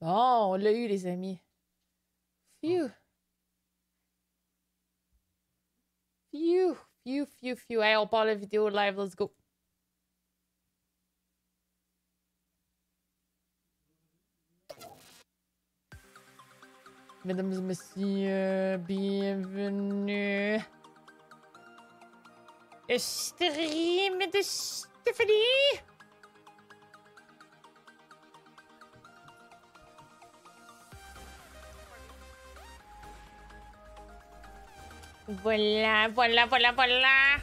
Bon, on l'a eu, les amis. Phew. Phew. Phew, phew, phew. Hey, on part la vidéo live. Let's go. Mesdames et messieurs, bienvenue. Le stream de Stéphanie. Voilà, voilà, voilà, voilà.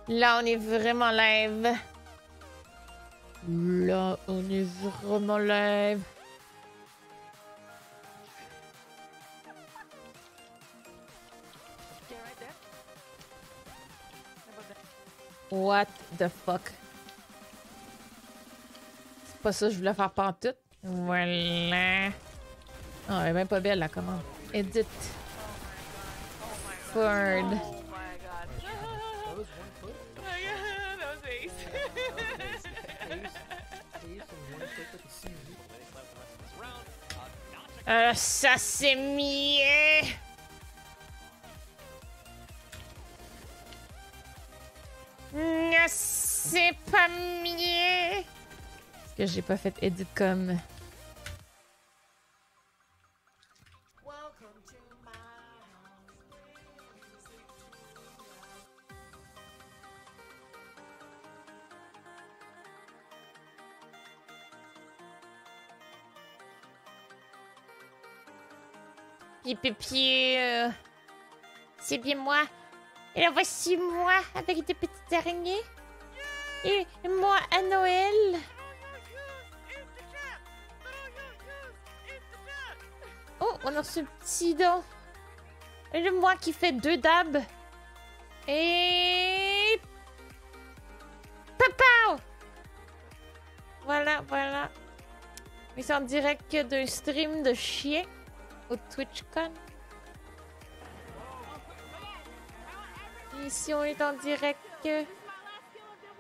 Là, on est vraiment live. Là, on est vraiment live. What the fuck? C'est pas ça que je voulais faire pantoute. Voilà. Oh, elle est même pas belle la commande. Edit. Ford. Ça c'est mieux. Non, c'est pas mieux. Parce que j'ai pas fait edit comme. Pipi, c'est bien moi. Et là, voici moi avec des petites araignées. Et moi à Noël. Oh, on a reçu un petit don. Et le moi qui fait 2 dabs. Et... Papa! Voilà, voilà. Mais c'est en direct d'un stream de chien au TwitchCon. Ici, on est en direct.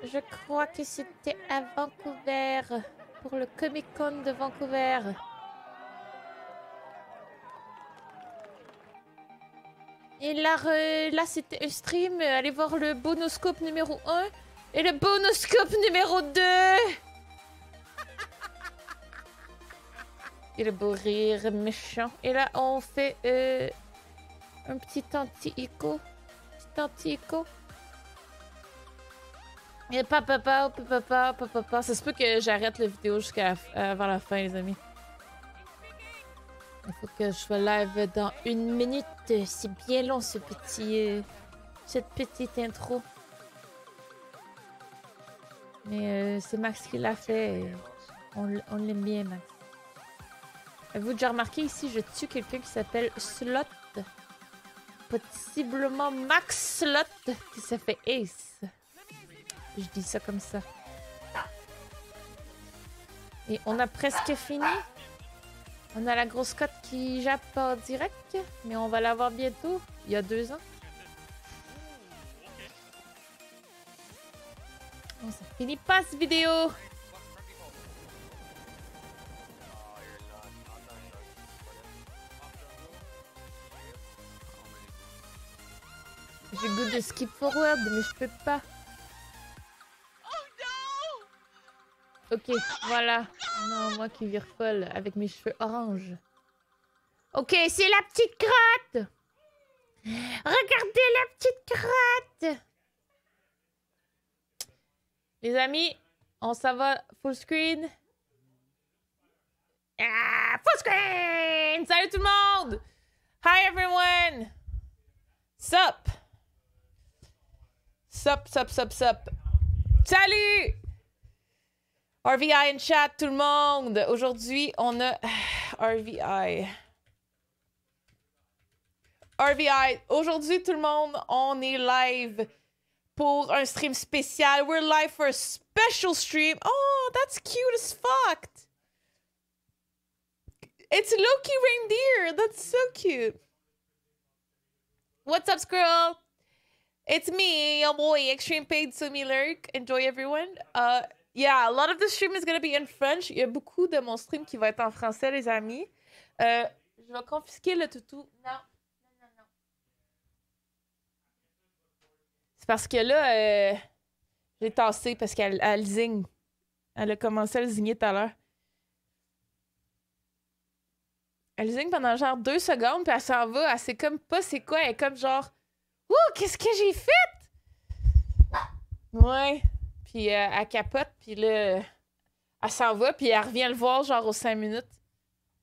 Je crois que c'était à Vancouver. Pour le Comic Con de Vancouver. Et là, là c'était un stream. Allez voir le Bonoscope numéro 1 et le Bonoscope numéro 2. Et le beau rire méchant. Et là, on fait un petit anti-écho. Petit anti-écho. Et papa. Ça se peut que j'arrête la vidéo jusqu'à avant la fin, les amis. Il faut que je sois live dans 1 minute. C'est bien long, ce petit, cette petite intro. Mais c'est Max qui l'a fait. On l'aime bien, Max. Avez-vous déjà remarqué ici, je tue quelqu'un qui s'appelle Slot. Possiblement Max Slot, qui se fait Ace. Je dis ça comme ça. Et on a presque fini. On a la grosse cote qui jappe en direct, mais on va l'avoir bientôt. Il y a 2 ans. Bon, ça finit pas cette vidéo. J'ai le goût de skip forward, mais je peux pas. Ok, voilà. Non, moi qui vire folle avec mes cheveux orange. Ok, c'est la petite crotte. Regardez la petite crotte. Les amis, on s'en va full screen. Ah, full screen! Salut tout le monde! Hi everyone! Sup! Sup! Salut! RVI in chat, tout le monde! Aujourd'hui, on a RVI. Aujourd'hui, tout le monde, on est live pour un stream spécial. We're live for a special stream. Oh, that's cute as fuck! It's Loki Reindeer! That's so cute! What's up, squirrel? It's me, your boy, Extreme Paid Sumi Lurk. Enjoy, everyone. Yeah, a lot of the stream is gonna be in French. Il y a beaucoup de mon stream qui va être en français, les amis. Je vais confisquer le toutou. Non. C'est parce que là, j'ai tassé parce qu'elle zigne. Elle a commencé à le zigner tout à l'heure. Elle zigne pendant genre 2 secondes, puis elle s'en va. Elle sait comme pas c'est quoi. Elle est comme genre, ouh, qu'est-ce que j'ai fait? Ouais. Puis elle capote, puis là, elle s'en va, puis elle revient le voir genre aux 5 minutes.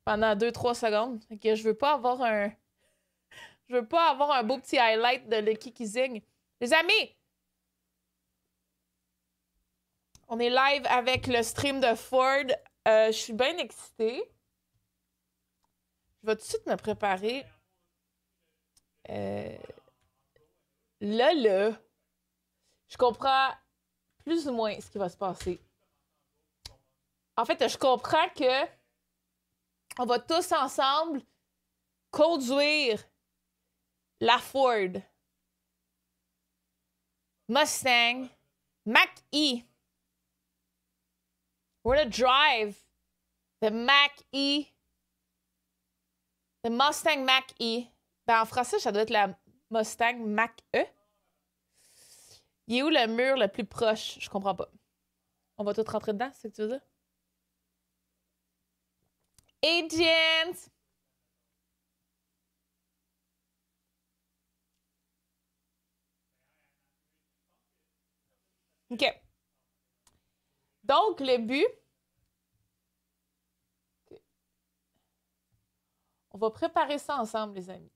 Pendant 2-3 secondes. Fait que je veux pas avoir un. Je veux pas avoir un beau petit highlight de Lucky qui zigne. Les amis! On est live avec le stream de Ford. Je suis bien excitée. Je vais tout de suite me préparer. Là, je comprends plus ou moins ce qui va se passer. En fait, je comprends que on va tous ensemble conduire la Ford Mustang Mach-E. We're gonna drive the Mach-E. The Mustang Mach-E. Ben, en français, ça doit être la Mustang Mach-E. Il est où le mur le plus proche? Je comprends pas. On va tout rentrer dedans, c'est ce que tu veux dire? Agent! OK. Donc, le but... On va préparer ça ensemble, les amis.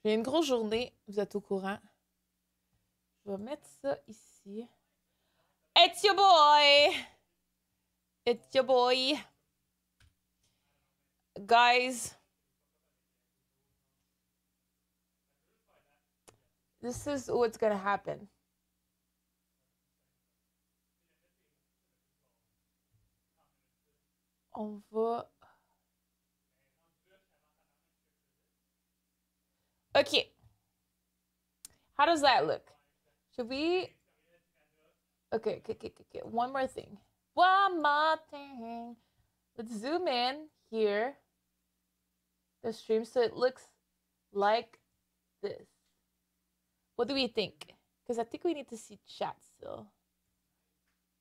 J'ai une grosse journée, vous êtes au courant. Je vais mettre ça ici. It's your boy! It's your boy! Guys, this is what's gonna happen. On va... Okay. How does that look? Should we... Okay. One more thing. One more thing. Let's zoom in here. The stream so it looks like this. What do we think? Because I think we need to see chat still.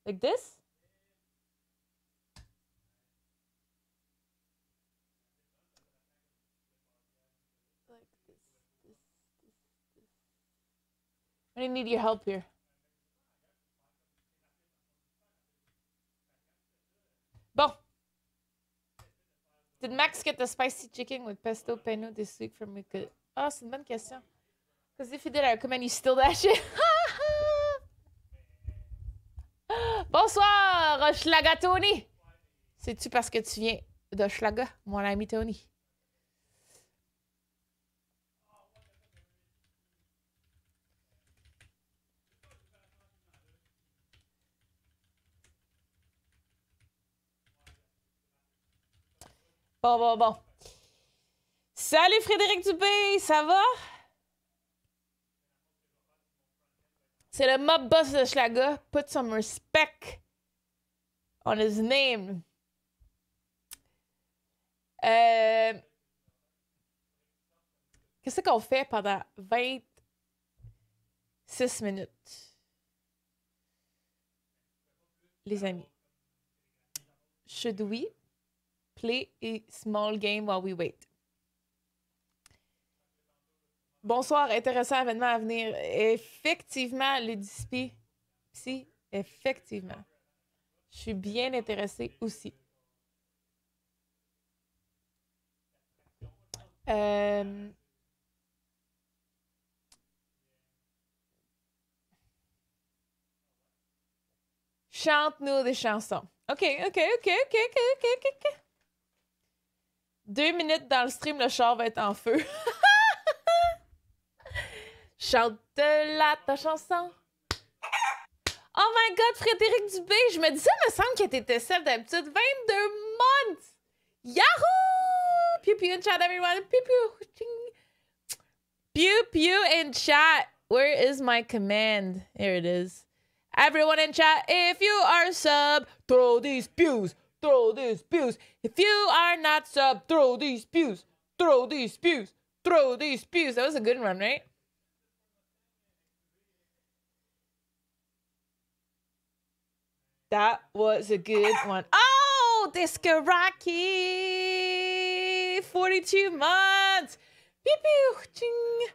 Like this? Like this. I really need your help here. Bon. Did Max get the spicy chicken with pesto peno this week from Wicked? Ah, c'est une bonne question. Because if he did, I recommend you steal that shit. Bonsoir, Schlaga Tony. C'est-tu parce que tu viens de Schlaga, mon ami Tony? Bon. Salut Frédéric Dubé, ça va? C'est le mob boss de Schlaga. Put some respect on his name. Qu'est-ce qu'on fait pendant 26 minutes? Les amis. Should we play a small game while we wait? Bonsoir, intéressant événement à venir. Effectivement, Ludispi. Si, effectivement. Je suis bien intéressée aussi. Chante-nous des chansons. OK. 2 minutes dans le stream, le char va être en feu. Chante-la ta chanson. Oh my God, Frédéric Dubé, je me disais, il me semble que t'étais celle d'habitude. 22 months! Yahoo! Pew pew in chat, everyone. Pew pew in chat. Where is my command? Here it is. Everyone in chat, if you are sub, throw these pews. Throw these pews. If you are not sub, throw these pews. Throw these pews. Throw these pews. That was a good one, right? That was a good one. Oh, Disco Rocky! 42 months! Pew pew! Ching!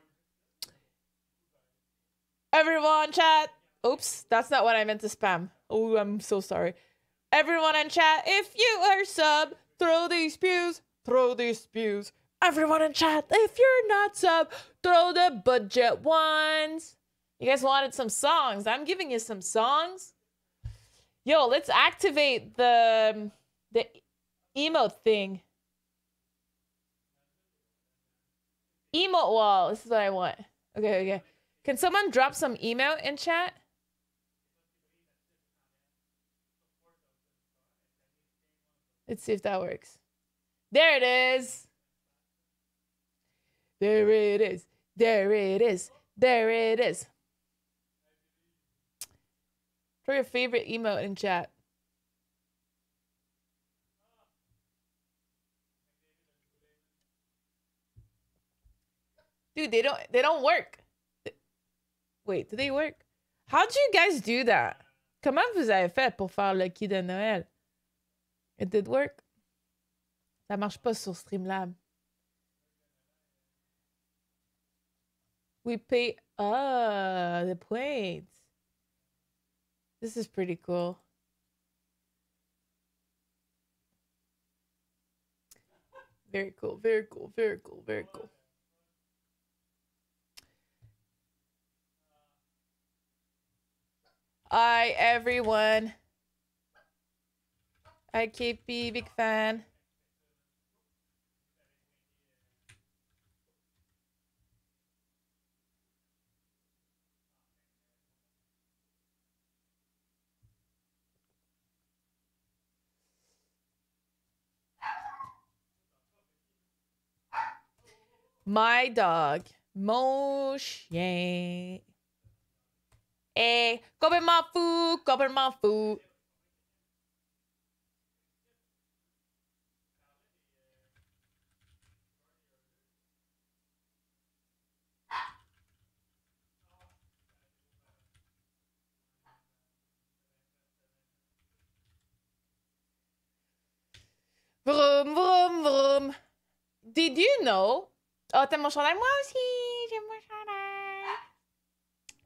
Everyone, chat! Oops, that's not what I meant to spam. Oh, I'm so sorry. Everyone in chat, if you are sub, throw these pews. Throw these pews. Everyone in chat, if you're not sub, throw the budget ones. You guys wanted some songs. I'm giving you some songs. Yo, let's activate the emote thing. Emote wall. This is what I want. Okay. Can someone drop some emote in chat? Let's see if that works. There it is. There it is. There it is. There it is. Throw your favorite emote in chat. Dude, they don't work. Wait, do they work? How'd you guys do that? Comment vous avez fait pour faire le key de Noël? It did work? Ça marche pas sur Streamlab. We pay the points. This is pretty cool. Very cool, very cool, very cool, very cool. Hi, everyone. Hi, KP, big fan. My dog. Mon chien. Eh, complètement fou, complètement fou. Vroom, vroom, vroom. Did you know? Oh, t'aimes mon chandail? Moi aussi, j'aime mon chandail.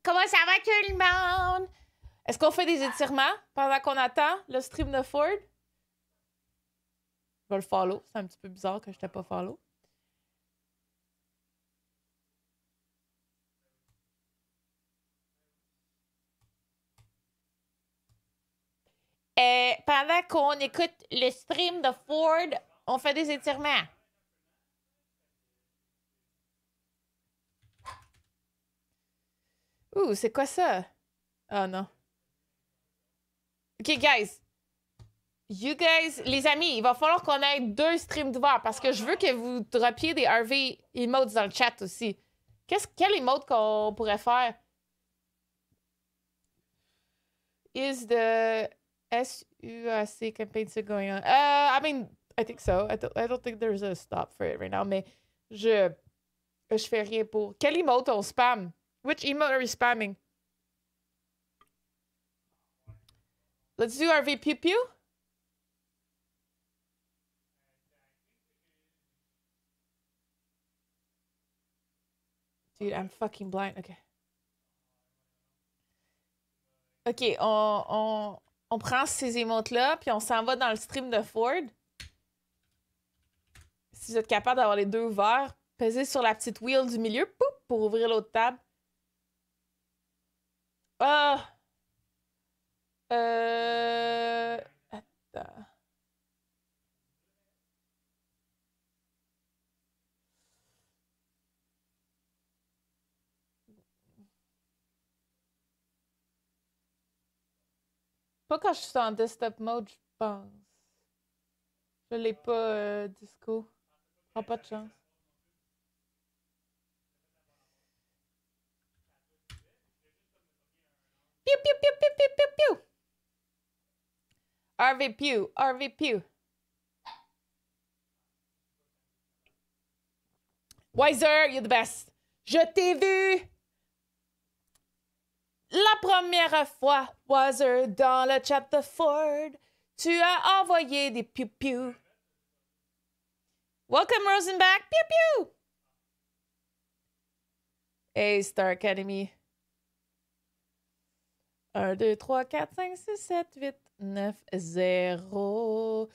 Comment ça va tout le monde? Est-ce qu'on fait des étirements pendant qu'on attend le stream de Ford? Je vais le follow. C'est un petit peu bizarre que je t'ai pas follow. Pendant qu'on écoute le stream de Ford, on fait des étirements. Ouh, c'est quoi ça? Oh non. Ok, guys. You guys, les amis, il va falloir qu'on ait 2 streams d'ouvert parce que je veux que vous droppiez des RV emotes dans le chat aussi. Quel emote qu'on pourrait faire? Is the SUAC campaign still going on? I mean, I think so. I don't think there's a stop for it right now, mais je fais rien pour. Quel emote on spam? Which emote are we spamming? Let's do RV Pew Pew. Dude, I'm fucking blind. Okay. OK, on prend ces émotes-là, puis on s'en va dans le stream de Ford. Si vous êtes capable d'avoir les 2 ouverts, pesez sur la petite wheel du milieu poup, pour ouvrir l'autre table. Ah! Attends. Pas quand je suis en desktop mode, je pense. Je l'ai pas, disco. Prends pas de chance. Piu, piu, piu, piu, pew, pew, pew. Harvey Pew, Harvey Pew. Wiser, you're the best. Je t'ai vu la première fois, Wiser, dans le chat de Ford. Tu as envoyé des pew-pew. Welcome, Rosenbach. Pew-pew. Hey, Star Academy. 1, 2, 3, 4, 5, 6, 7, 8, 9, 0.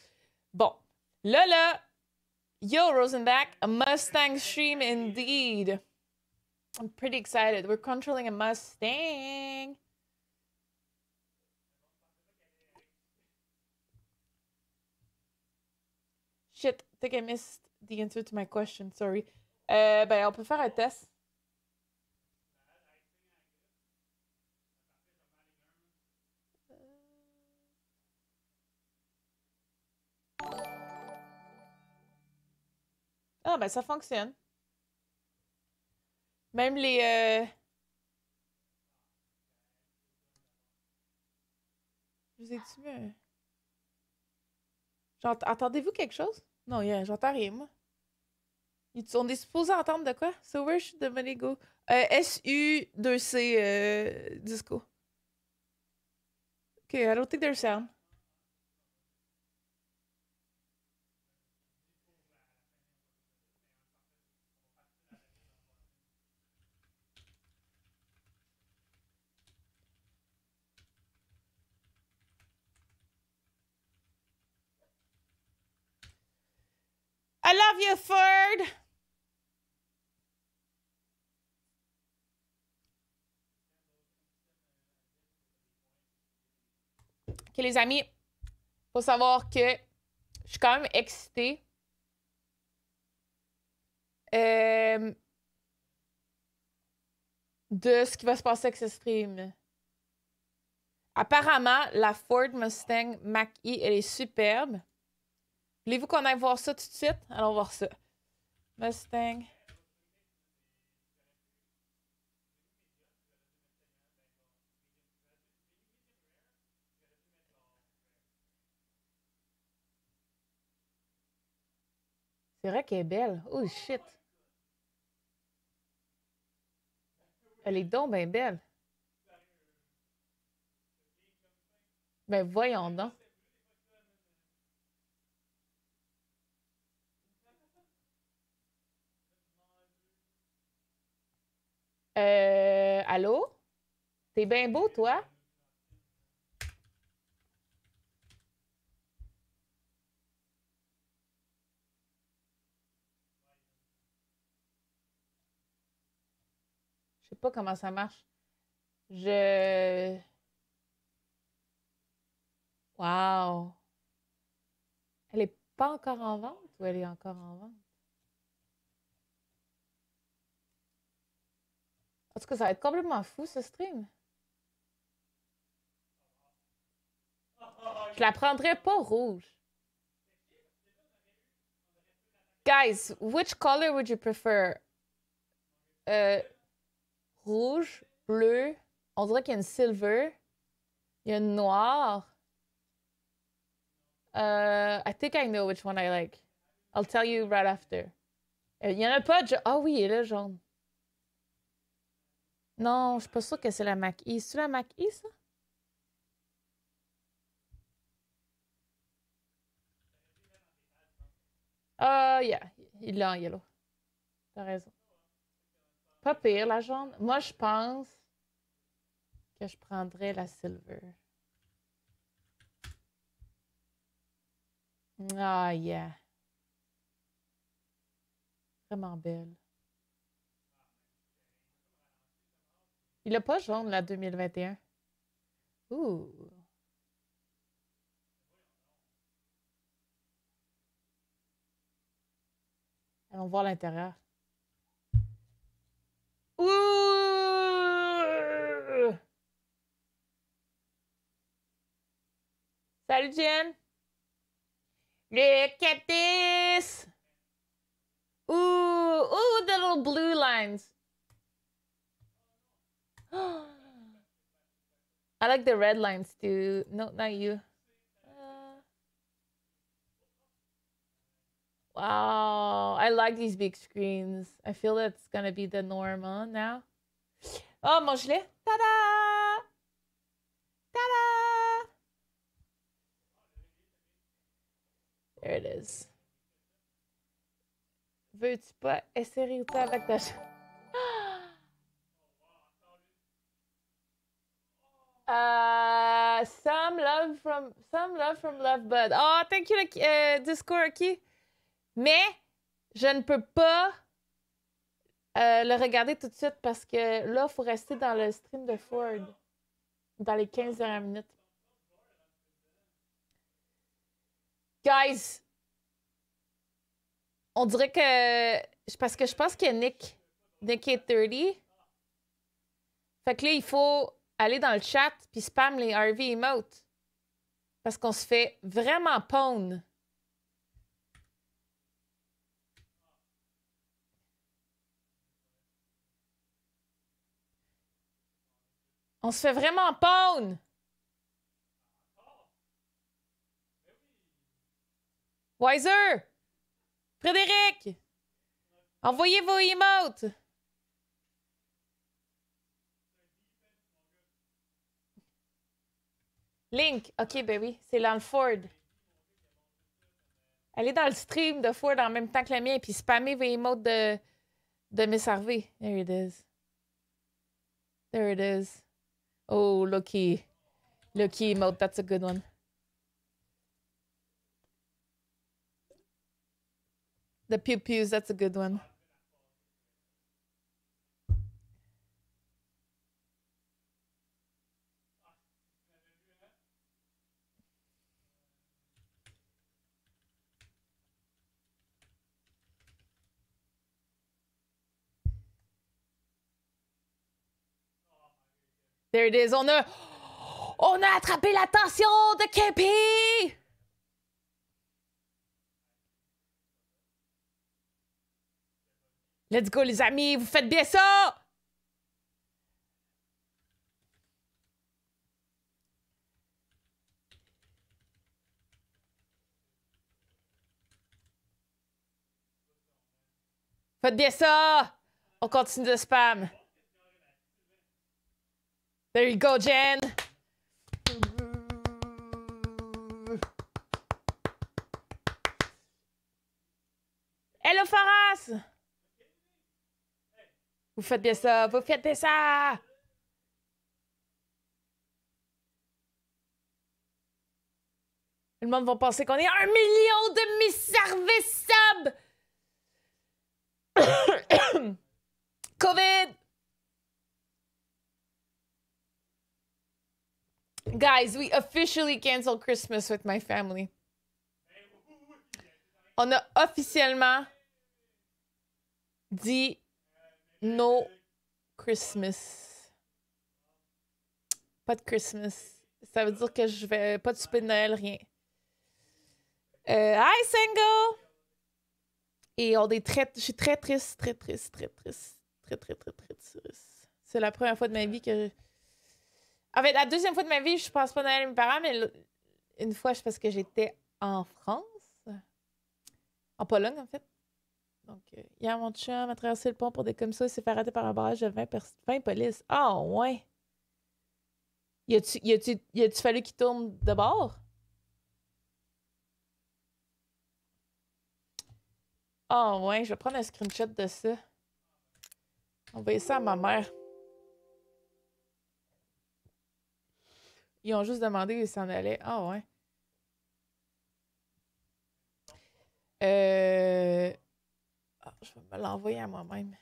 Bon. Là. Yo, Rosenbach. A Mustang stream indeed. I'm pretty excited. We're controlling a Mustang. Shit, I think I missed the answer to my question. Sorry. Ben, on peut faire un test. Ah, ben, ça fonctionne. Même les... Je vous ai-tu mis un... Entendez-vous quelque chose? Non, j'entends rien, moi. On est supposé entendre de quoi? So where should the money go? SU2C disco. Okay, I don't think there's sound. I love you, Ford! Ok, les amis, faut savoir que je suis quand même excitée. De ce qui va se passer avec ce stream. Apparemment, la Ford Mustang Mach-E, elle est superbe. Voulez-vous qu'on aille voir ça tout de suite? Allons voir ça. Mustang. C'est vrai qu'elle est belle. Oh shit. Elle est donc bien belle. Ben voyons donc. Allô? T'es bien beau, toi? Je sais pas comment ça marche. Wow. Elle est pas encore en vente ou elle est encore en vente? En tout cas, ça va être complètement fou, ce stream. Je la prendrais pas rouge. Guys, which color would you prefer? Rouge, bleu, on dirait qu'il y a une silver, il y a une noire. I think I know which one I like. I'll tell you right after. Il y en a pas de... Ah oui, il est là, jaune. Non, je suis pas sûre que c'est la Mach-E. C'est la Mach-E, ça? Ah, yeah. Il l'a en yellow. T'as raison. Pas pire, la jaune. Moi, je pense que je prendrais la silver. Ah, yeah. Vraiment belle. Il a pas jaune, la 2021. Ouh. Allons voir l'intérieur. Ouh! Salut, Jen! Look at this! Ooh, ooh, the little blue lines. I like the red lines too. No, not you. Wow, I like these big screens. I feel that's gonna be the norm, huh, now. Oh, mon gilet. Ta-da! Ta-da! There it is. Veux-tu pas essayer ça avec ta... some love from Lovebud. Oh, thank you, Discord, ok. Mais je ne peux pas le regarder tout de suite parce que là, il faut rester dans le stream de Ford dans les 15 dernières minutes. Guys, on dirait que... Parce que je pense que Nick est 30. Fait que là, il faut aller dans le chat puis spam les RV emotes. Parce qu'on se fait vraiment pwn. On se fait vraiment pwn. Wiser! Frédéric! Envoyez vos emotes! Link, ok, ben oui, c'est dans le Ford. Allez dans le stream de Ford en même temps que le mien, puis spammez vos emotes de Miss Harvey. There it is. There it is. Oh, lucky. Lucky emote, that's a good one. The pew-pews, that's a good one. There it is. On a attrapé l'attention de Kepi! Let's go, les amis. Vous faites bien ça! Faites bien ça! On continue de spam. There you go, Jen! Hello, Faras! Vous faites bien ça! Vous faites bien ça! Le monde va penser qu'on est 1 million de mis-services sub! COVID! Guys, we officially canceled Christmas with my family. On a officiellement dit no Christmas. Pas de Christmas. Ça veut dire que je vais pas de souper de Noël, rien. Hi, Single! Et on est je suis très triste, très triste. C'est la première fois de ma vie que... En fait, la deuxième fois de ma vie, je passe pas Noël à mes parents, mais une fois, c'est parce que j'étais en France. En Pologne, en fait. Donc, hier, mon chum a traversé le pont pour des comme ça. Il s'est fait arrêter par un barrage de 20 polices. Ah, oh, ouais. Y a-tu fallu qu'il tourne de bord? Ah, oh, ouais. Je vais prendre un screenshot de ça. Envoyer ça à ma mère. Ils ont juste demandé où ils s'en allaient. Ah, oh, ouais. Je vais me l'envoyer à moi-même.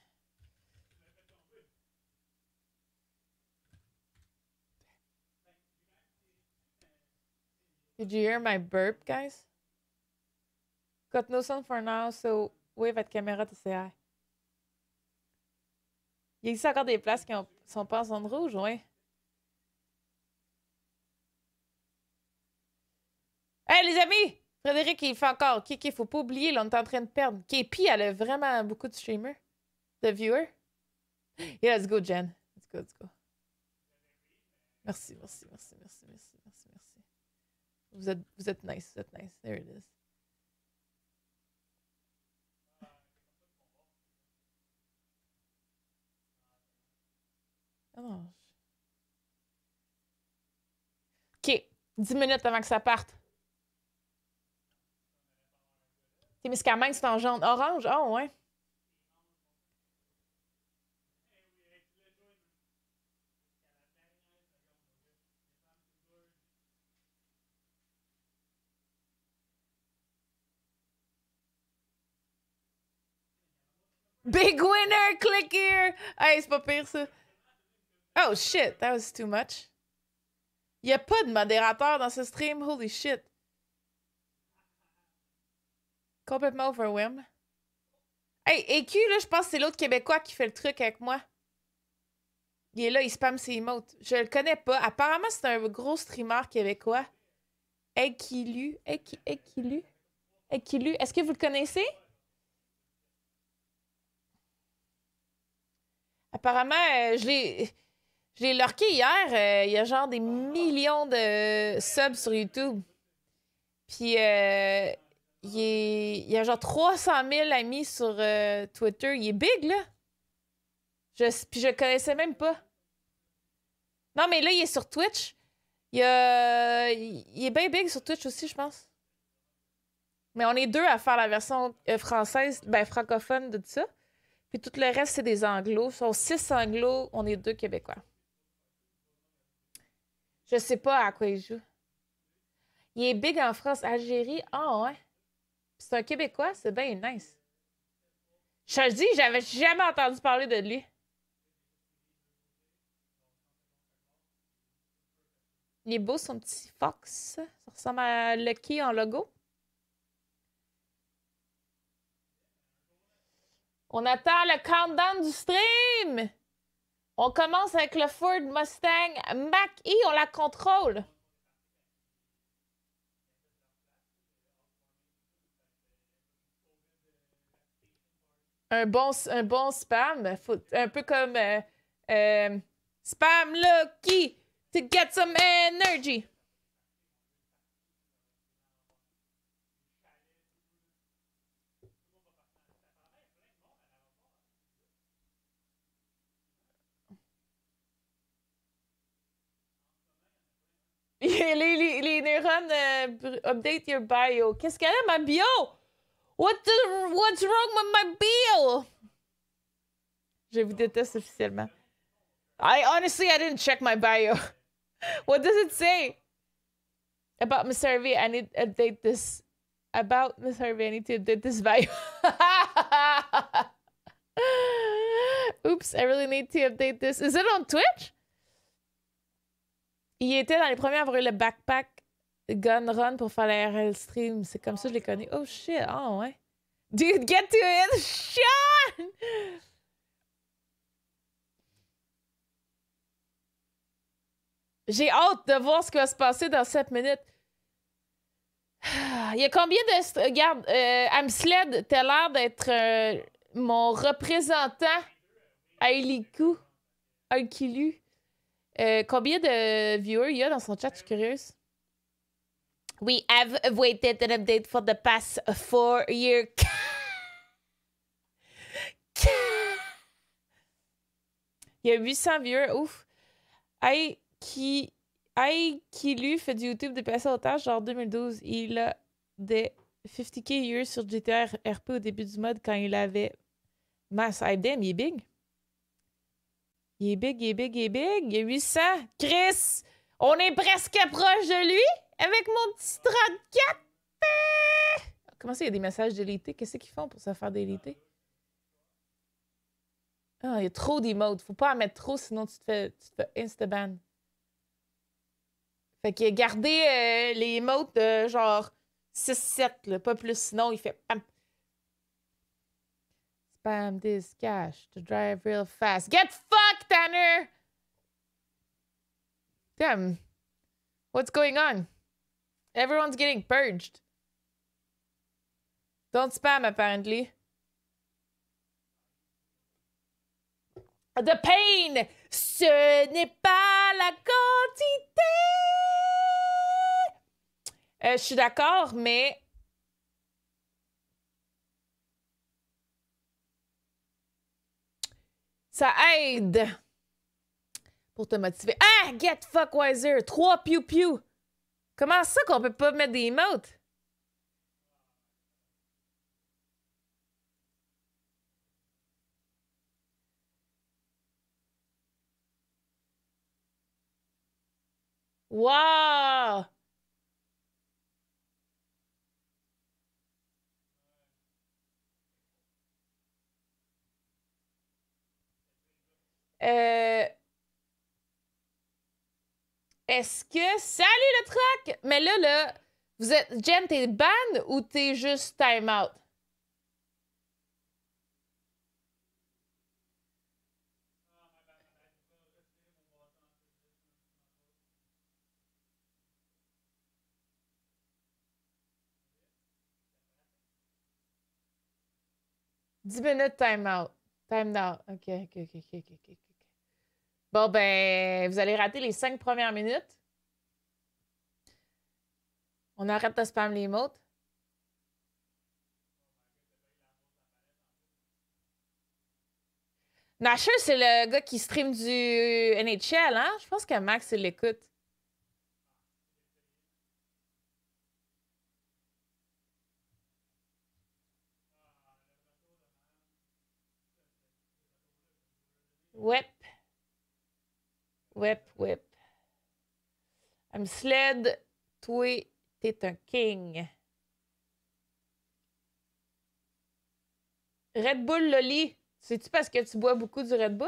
Did you hear my burp, guys? Got no sound for now, so wave at caméra to say hi. Il existe encore des places qui sont pas en zone rouge, ouais. Hey, les amis! Frédéric, il fait encore. Kiki, faut pas oublier, là, on est en train de perdre. KP, elle a vraiment beaucoup de streamers, de viewers. Yeah, let's go, Jen. Let's go. Merci, merci, merci, merci, merci, merci, merci. Vous êtes nice, vous êtes nice. There it is. Ah non. OK. 10 minutes avant que ça parte. Témiscamingue, c'est en jaune. Orange? Oh, ouais. Big winner! Click here! Hey, c'est pas pire, ça. Oh, shit. That was too much. Il y a pas de modérateur dans ce stream. Holy shit. Complètement overwhelmed. Hey, EQ, là, je pense que c'est l'autre Québécois qui fait le truc avec moi. Il est là, il spamme ses emotes. Je le connais pas. Apparemment, c'est un gros streamer québécois. Equilu. Equilu. Equilu. Est-ce que vous le connaissez? Apparemment, je l'ai lurké hier. Il y a genre des millions de subs sur YouTube. Puis, il y a genre 300 000 amis sur Twitter. Il est big, là. Puis, je le connaissais même pas. Non, mais là, il est sur Twitch. Il est bien big sur Twitch aussi, je pense. Mais on est deux à faire la version française, ben francophone de tout ça. Puis tout le reste, c'est des anglos. Ils sont 6 anglos, on est 2 québécois. Je sais pas à quoi il joue. Il est big en France, Algérie. Ah ouais. C'est un Québécois, c'est bien nice. Je te dis, j'avais jamais entendu parler de lui. Il est beau, son petit fox. Ça ressemble à Lucky en logo. On attend le countdown du stream. On commence avec le Ford Mustang Mach-E. On la contrôle. Un bon spam. Un peu comme Spam Lucky to get some energy. Les neurones update your bio. Qu'est-ce qu'elle a, ma bio? What's wrong with my bio? Je vous déteste officiellement. Honestly, I didn't check my bio. What does it say? About Miss Harvey, I need to update this. About Miss Harvey, I need to update this bio. Oops, I really need to update this. Is it on Twitch? Il était dans les premiers à avoir eu le backpack gun run pour faire la RL stream. C'est comme ça que je les connais. Oh shit, oh ouais. Dude, get to it, Sean! J'ai hâte de voir ce qui va se passer dans 7 minutes. Il y a combien de... Regarde, Amsled, t'as l'air d'être mon représentant à Iliku. Alkilu. Combien de viewers il y a dans son chat? Je suis curieuse. We have awaited an update for the past 4 years. Il y a 800 viewers. Ouf. Kilu fait du YouTube depuis assez longtemps, genre 2012. Il a des 50k viewers sur GTA RP au début du mode quand il avait mass. Damn, il est big. Il est big, il est big, il est big. Il y a 800. Chris, on est presque proche de lui avec mon petit 34. Comment ça, il y a des messages délités? Qu'est-ce qu'ils font pour se faire déliter? Ah, il y a trop d'emotes. Faut pas en mettre trop, sinon tu te fais insta-ban. Fait qu'il a gardé les emotes de genre 6-7, pas plus. Sinon, il fait pam. Spam this cash to drive real fast. Get fucked, Tanner! Damn. What's going on? Everyone's getting purged. Don't spam, apparently. The pain! Ce n'est pas la quantité! Je suis d'accord, mais... Ça aide pour te motiver. Ah! Get fuck wiser! 3 piou-piou! Comment ça qu'on peut pas mettre des emotes? Wow! Est-ce que... Salut le truc! Mais là, vous êtes... Jen, t'es ban ou t'es juste time out? Dix minutes time out. Time out. OK. Bon, ben, vous allez rater les 5 premières minutes. On arrête de spam les mots. Nasher, c'est le gars qui stream du NHL, hein? Je pense que Max, il l'écoute. Whip. I'm Sled. Toi, t'es un king. Red Bull Loli. C'est-tu parce que tu bois beaucoup du Red Bull?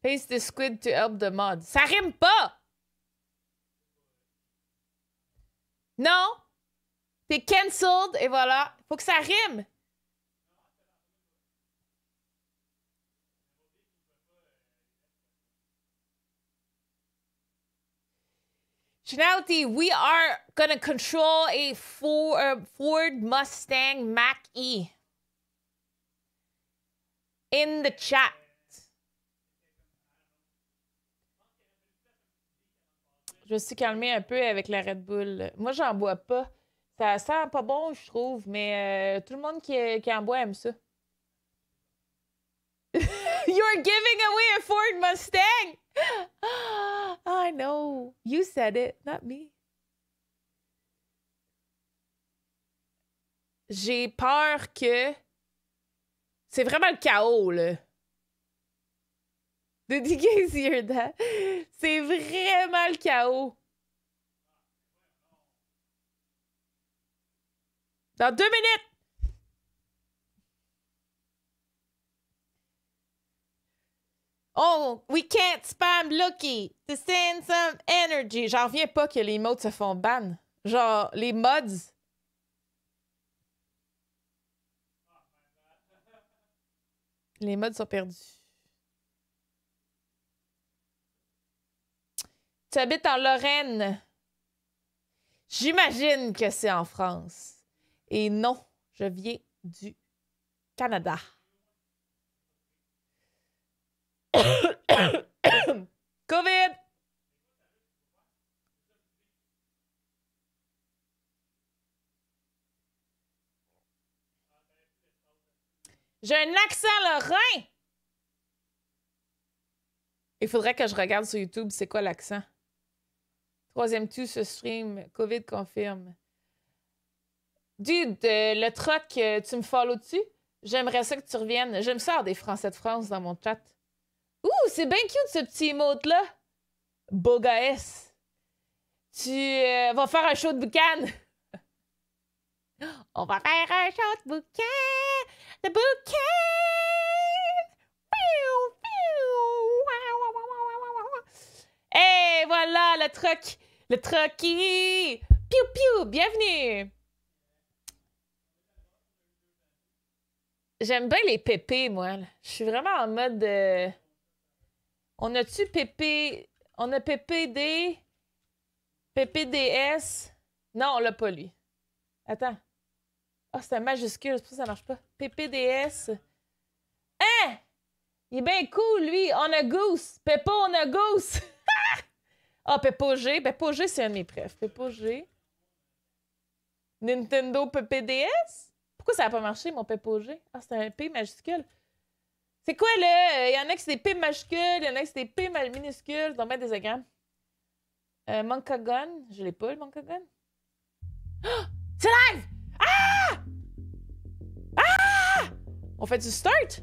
Paste the squid to help the mod. Ça rime pas! Non! T'es cancelled et voilà. Faut que ça rime. Chinality, we are gonna control a Ford Mustang Mach-E. In the chat. Je me suis calmée un peu avec la Red Bull. Moi, j'en bois pas. Ça sent pas bon, je trouve, mais tout le monde qui en boit aime ça. You're giving away a Ford Mustang! I know. You said it, not me. J'ai peur que... C'est vraiment le chaos, là. Did you guys hear that? C'est vraiment le chaos. Dans 2 minutes! Oh, we can't spam Lucky to send some energy. J'en reviens pas que les mods se font ban. Genre, les mods. Les mods sont perdus. Tu habites en Lorraine. J'imagine que c'est en France. Et non, je viens du Canada. COVID! J'ai un accent lorrain! Il faudrait que je regarde sur YouTube c'est quoi l'accent. Troisième tout ce stream, COVID confirme. Dude, le truck, tu me follow dessus? J'aimerais ça que tu reviennes. J'aime ça avoir des Français de France dans mon chat. Ouh, c'est bien cute ce petit emote-là. Bogaes. Tu vas faire un show de boucan. On va faire un show de boucan. De boucan. Et voilà le truck. Le trucky. Piou piou. Bienvenue. J'aime bien les pépés, moi. Je suis vraiment en mode... On a-tu pépé... On a PPD... PPDS... Non, on l'a pas, lui. Attends. Ah, c'est un majuscule, c'est pour ça que ça marche pas. PPDS. Hein? Il est bien cool, lui. On a Goose. Peppo, on a Goose. Ah, Peppo G. Peppo G, c'est un de mes préfs. Peppo G. Nintendo PPDS? Pourquoi ça n'a pas marché, mon Peppo G? Ah, c'est un P majuscule. C'est quoi, là? Il y en a qui c'est des P majuscules, il y en a qui c'est des P minuscules. Donc, bien désagréable. Monkagon. Je l'ai pas, le Monkagon. Oh! C'est live! Ah! Ah! On fait du start?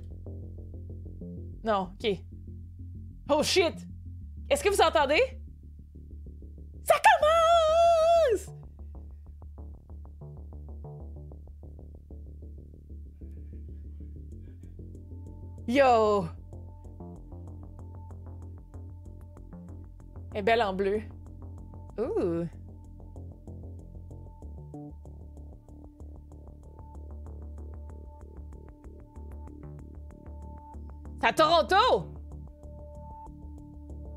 Non, OK. Oh, shit! Est-ce que vous entendez? Ça commence! Yo! Elle est belle en bleu. Ouh! C'est à Toronto!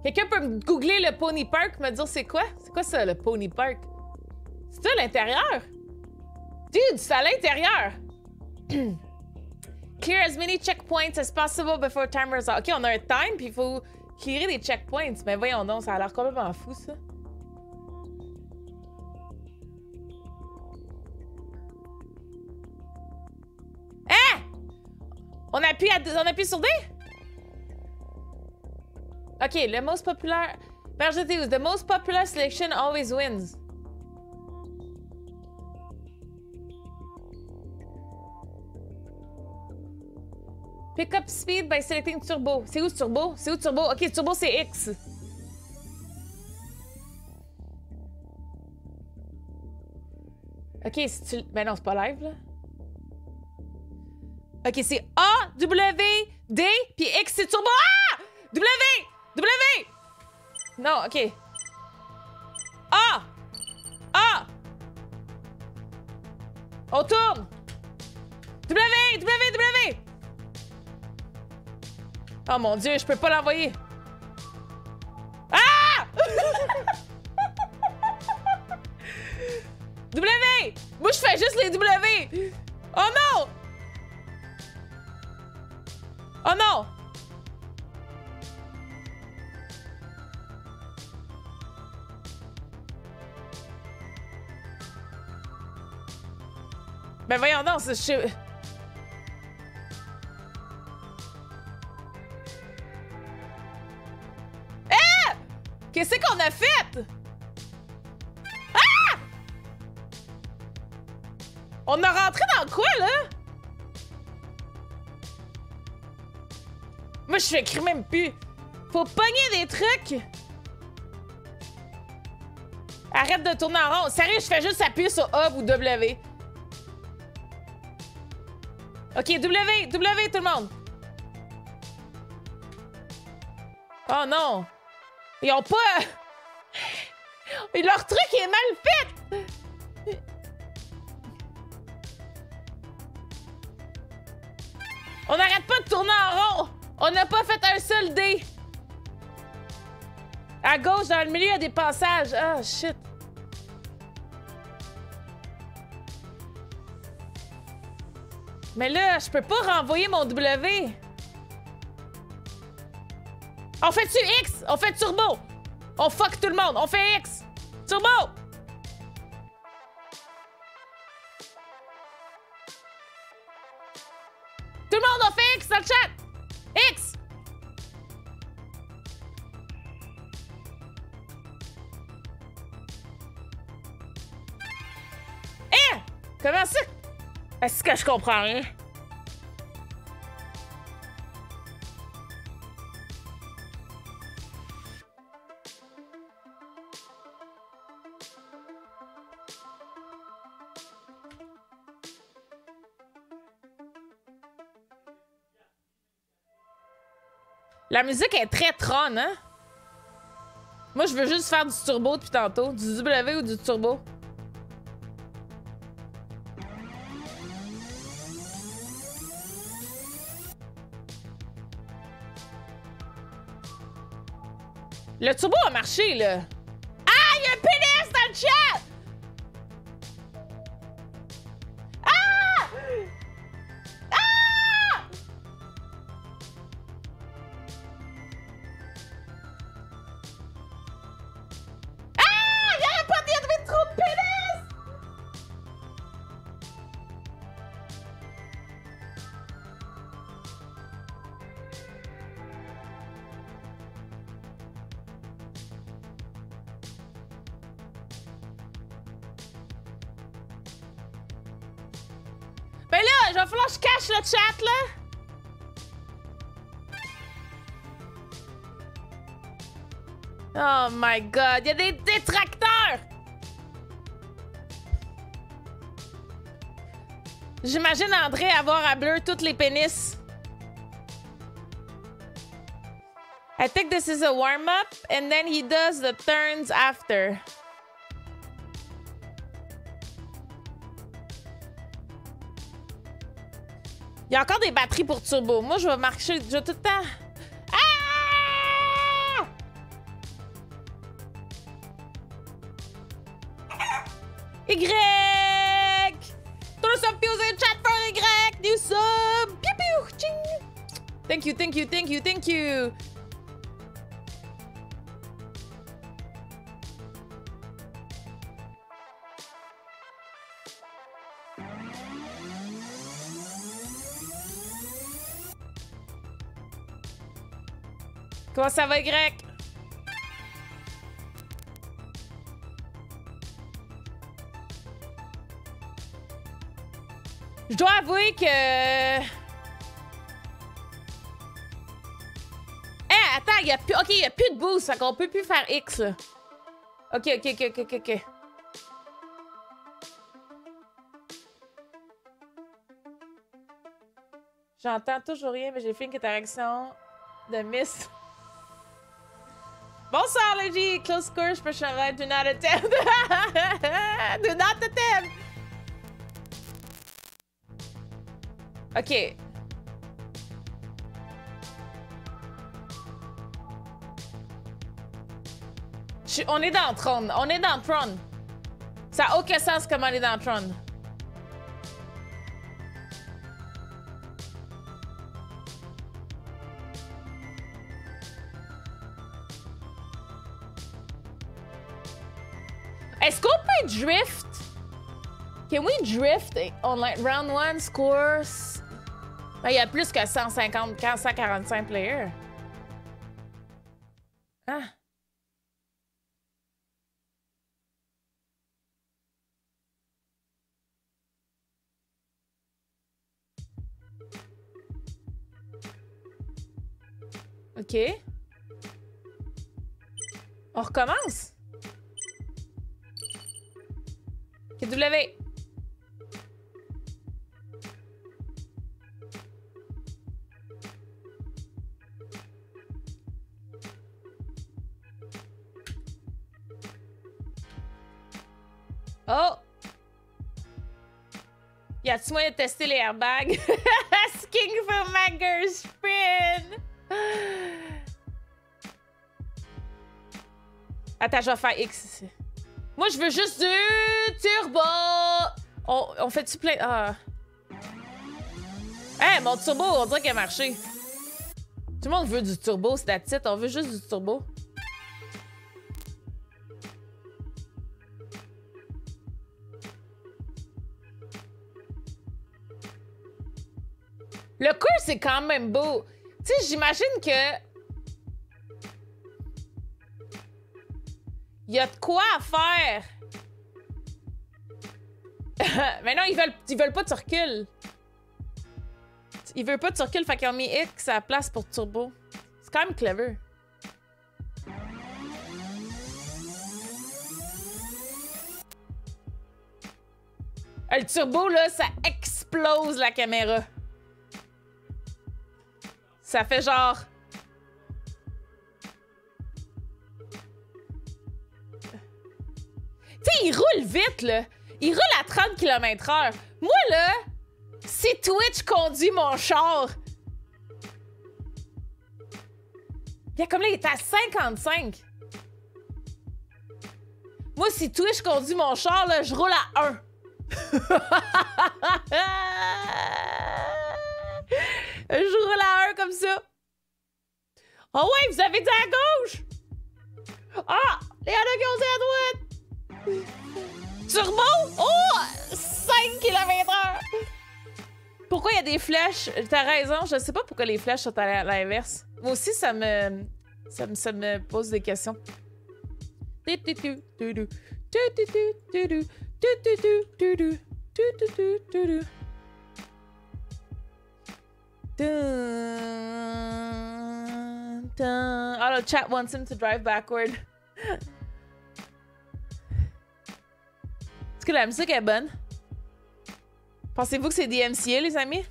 Quelqu'un peut me googler le Pony Park, me dire c'est quoi? C'est quoi ça, le Pony Park? C'est ça, l'intérieur? Dude, c'est à l'intérieur! Clear as many checkpoints as possible before timers out. OK, on a un time, puis il faut clearer des checkpoints. Mais voyons donc, ça a l'air complètement fou, ça. Hein? On appuie sur D? OK, le most populaire... Bergeteus, the most popular selection always wins. Pick up speed by selecting turbo. C'est où turbo? C'est où turbo? OK, turbo, c'est X. OK, si tu... Ben non, c'est pas live, là. OK, c'est A, W, D, puis X, c'est turbo. Ah! W! W! Non, OK. A! A! On tourne! W! W! W! Oh mon Dieu, je peux pas l'envoyer. Ah! W! Moi, je fais juste les W! Oh non! Oh non! Ben voyons donc, c'est... Qu'est-ce qu'on a fait? Ah! On a rentré dans quoi, là? Moi, je fais même plus. Faut pogner des trucs. Arrête de tourner en rond. Sérieux, je fais juste appuyer sur A ou W. OK, W, W, tout le monde. Oh non. Ils ont pas... Leur truc est mal fait! On n'arrête pas de tourner en rond! On n'a pas fait un seul dé! À gauche, dans le milieu, il y a des passages. Ah, shit. Mais là, je peux pas renvoyer mon W. On fait-tu X? On fait turbo? On fuck tout le monde. On fait X. Turbo! Tout le monde, on fait X dans le chat! X! Hein? Comment ça? Est-ce que je comprends rien? La musique est très Tron, hein? Moi, je veux juste faire du turbo depuis tantôt. Du W ou du turbo? Le turbo a marché, là. Ah, il y a un PDF dans le chat! Ah! va falloir que je cache le chat, là. Oh my god, il y a des détracteurs! J'imagine André avoir à bleu toutes les pénis. I think this is a warm-up, and then he does the turns after. Il y a encore des batteries pour turbo. Moi, je vais marcher tout le temps. Ah! Y! Throw some views in chat for Y! Do some! Pew pew! Ching! Thank you, thank you, thank you, thank you! Comment ça va, Y? Je dois avouer que... attends, il y a plus... OK, il y a plus de boost, fait qu'on peut plus faire X, là. OK. J'entends toujours rien, mais j'ai fait une interaction de miss. Bonsoir, Lady! Close course, pressure right, do not attempt. Do not attempt! OK. On est dans Tron. On est dans Tron. Ça n'a aucun sens comment on est dans Tron. Est-ce qu'on peut drift? Can we drift on like round one scores? Ben, il y a plus que 150, 145 players. Ah. OK. On recommence? OK, W. Oh! Y a-tu moyen de tester les airbags? Asking for Magger Spin! Attends, je vais faire X ici. Moi, je veux juste du turbo! On fait-tu plein... Ah. Hey, mon turbo, on dirait qu'il a marché. Tout le monde veut du turbo, c'est la titre. On veut juste du turbo. Le cours, c'est quand même beau. Tu sais, j'imagine que... Il y a de quoi à faire. Mais non, ils veulent pas de recul. Ils veulent pas de recul, fait qu'ils ont mis X à la place pour turbo. C'est quand même clever. Le turbo, là, ça explose la caméra. Ça fait genre... Tu sais, il roule vite, là. Il roule à 30 km/h. Moi, là, si Twitch conduit mon char... Il y a comme là, il est à 55. Moi, si Twitch conduit mon char, là, je roule à 1. Je roule à 1 comme ça. Oh ouais, vous avez dit à gauche? Ah! Il y en a qui ont dit à droite! Turbo? Oh! 5 km/h! Pourquoi il y a des flèches? T'as raison, je sais pas pourquoi les flèches sont à l'inverse. Moi aussi, ça me pose des questions. Dun, dun. Oh, le chat wants him to drive backward. Est-ce que la musique est bonne? Pensez-vous que c'est DMCA, les amis?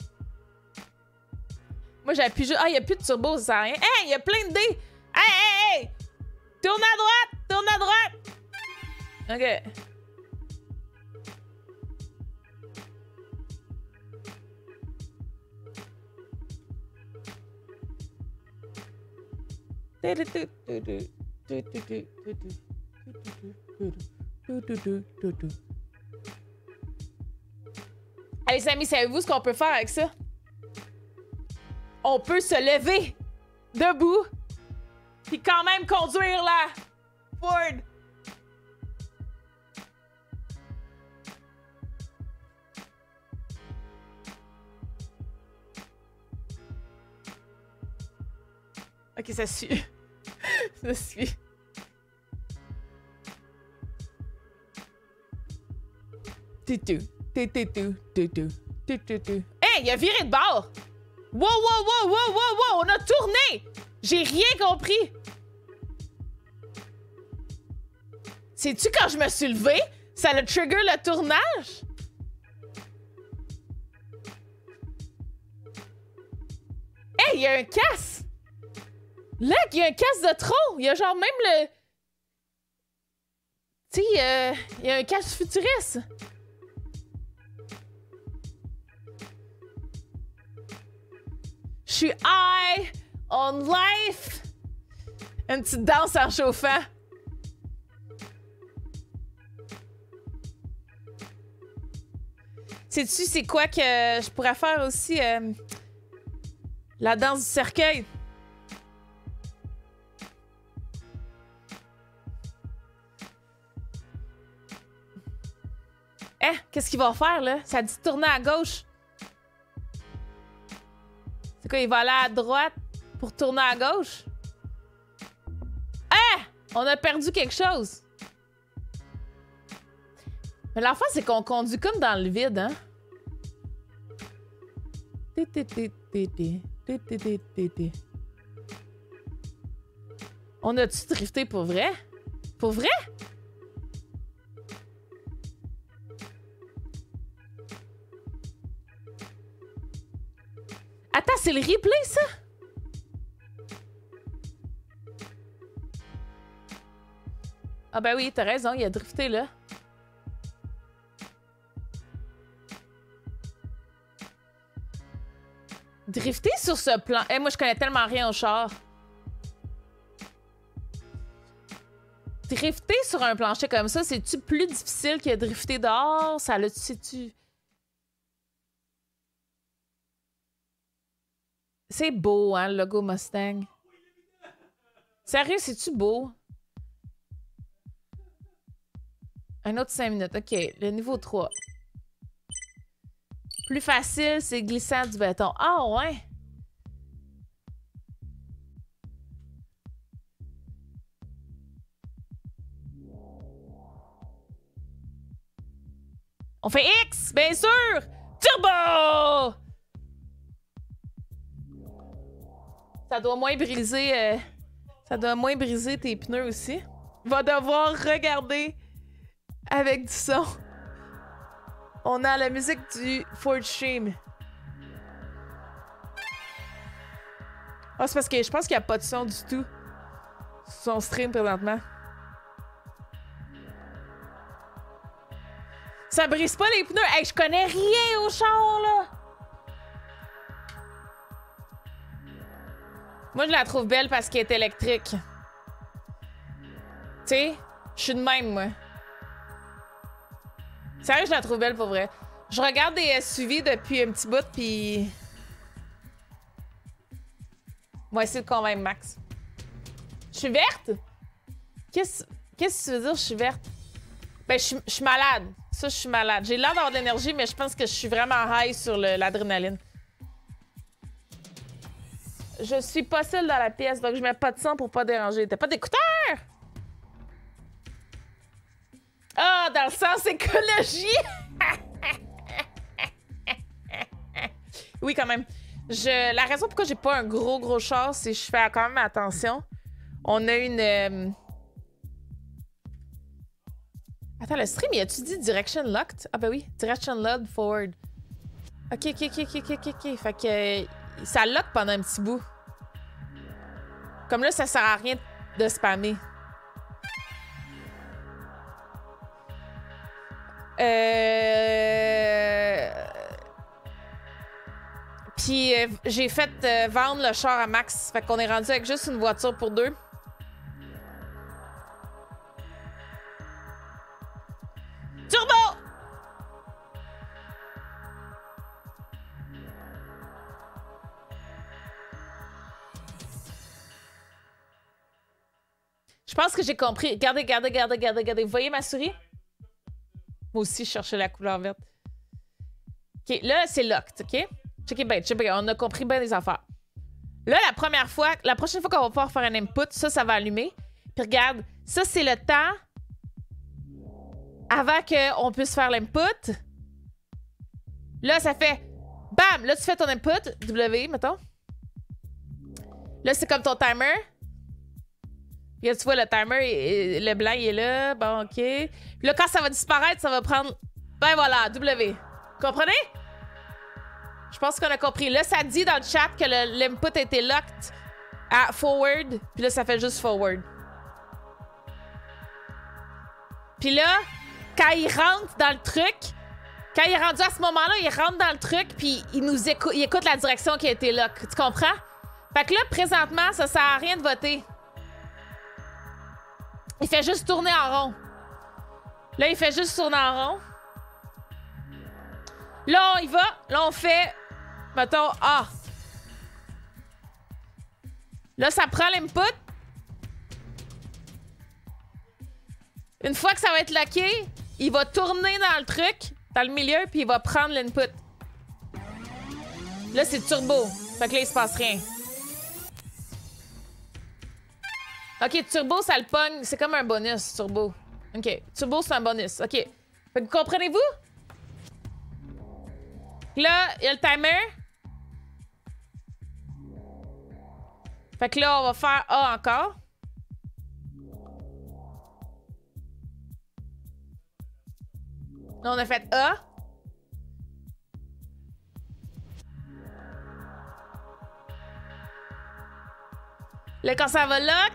Moi, j'appuie juste... Ah, il n'y a plus de turbo, ça sert à rien. Hey, il y a plein de dés! Hey, hey, hey! Tourne à droite! Tourne à droite! OK. Allez, les amis, savez-vous ce qu'on peut faire avec ça? On peut se lever debout puis quand même conduire la Ford. Ok, ça suit. Ça suit. Tutu, tutu, tutu, tutu. Hey, il a viré de bord! Wow, wow, wow, wow, wow, wow! On a tourné! J'ai rien compris! Sais-tu quand je me suis levée? Ça a trigger le tournage? Hey, il y a un casse! Là, il y a un casse de trop! Il y a genre même le... Tu sais, il y a un casse futuriste! Je suis high on life! Une petite danse en chauffant. Sais-tu c'est quoi que je pourrais faire aussi? La danse du cercueil. Eh, qu'est-ce qu'il va faire là? Ça dit tourner à gauche. C'est quoi, il va aller à droite pour tourner à gauche? Ah! On a perdu quelque chose. Mais l'enfant, c'est qu'on conduit comme dans le vide, hein? On a-tu drifté pour vrai? Pour vrai? Attends, c'est le replay, ça? Ah ben oui, t'as raison, il a drifté, là. Drifter sur ce plan... Eh, moi, je connais tellement rien au char. Drifter sur un plancher comme ça, c'est-tu plus difficile que drifter dehors? Ça le... sais-tu... C'est beau, hein, le logo Mustang. Sérieux, c'est-tu beau? Un autre 5 minutes. OK, le niveau 3. Plus facile, c'est glissant du béton. Ah, ouais! On fait X, bien sûr! Turbo! Ça doit moins briser... ça doit moins briser tes pneus aussi. Va devoir regarder avec du son. On a la musique du Ford Stream. Ah, c'est parce que je pense qu'il n'y a pas de son du tout sur son stream présentement. Ça brise pas les pneus. Hey, je connais rien au char, là. Moi, je la trouve belle parce qu'elle est électrique. Tu sais, je suis de même, moi. Sérieux, je la trouve belle pour vrai. Je regarde des SUV depuis un petit bout, puis... On va essayer de convaincre Max. Je suis verte? Qu'est-ce que tu veux dire, je suis verte? Ben, je suis malade. Ça, je suis malade. J'ai l'air d'avoir de l'énergie, mais je pense que je suis vraiment high sur l'adrénaline. Je suis pas seule dans la pièce, donc je mets pas de son pour pas déranger. T'as pas d'écouteurs? Ah, dans le sens écologie! Oui, quand même. La raison pourquoi j'ai pas un gros char, c'est que je fais quand même attention. On a une... Attends, le stream, il a-tu dit direction locked? Ah ben oui, direction locked forward. Ok. Fait que ça lock pendant un petit bout. Comme là, ça sert à rien de spammer. Puis j'ai fait vendre le char à Max. Fait qu'on est rendu avec juste une voiture pour deux. Turbo! Je pense que j'ai compris. Regardez. Vous voyez ma souris? Moi aussi, je cherchais la couleur verte. OK, là, c'est locked, OK? Checkez bien. On a compris bien les affaires. Là, la prochaine fois qu'on va pouvoir faire un input, ça va allumer. Puis regarde, ça, c'est le temps avant qu'on puisse faire l'input. Là, ça fait... Bam! Là, tu fais ton input. W, mettons. Là, c'est comme ton timer. Puis là, tu vois, le timer, le blanc, il est là. Bon, OK. Puis là, quand ça va disparaître, ça va prendre... Ben voilà, W. Comprenez? Je pense qu'on a compris. Là, ça dit dans le chat que l'input a été locked à forward. Puis là, ça fait juste forward. Puis là, quand il rentre dans le truc, quand il est rendu à ce moment-là, il rentre dans le truc, puis il écoute la direction qui a été lock. Tu comprends? Fait que là, présentement, ça sert à rien de voter. Il fait juste tourner en rond. Là, il fait juste tourner en rond. Là, on y va. Là, on fait... Mettons, A. Là, ça prend l'input. Une fois que ça va être locké, il va tourner dans le truc, dans le milieu, puis il va prendre l'input. Là, c'est turbo. Fait que là, il se passe rien. OK, turbo, ça le pogne. C'est comme un bonus, turbo. OK, turbo, c'est un bonus. OK. Fait que comprenez-vous? Là, il y a le timer. Fait que là, on va faire A encore. Là, on a fait A. Là, quand ça va lock.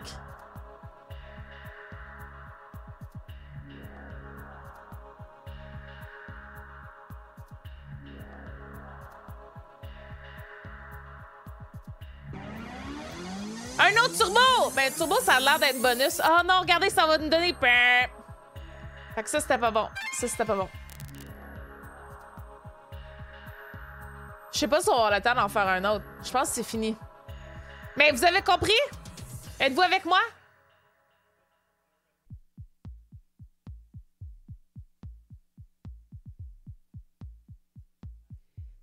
Un autre turbo! Ben, turbo, ça a l'air d'être bonus. Oh non, regardez, ça va nous donner... Fait que ça, c'était pas bon. Ça, c'était pas bon. Je sais pas si on va avoir le temps d'en faire un autre. Je pense que c'est fini. Mais vous avez compris? Êtes-vous avec moi?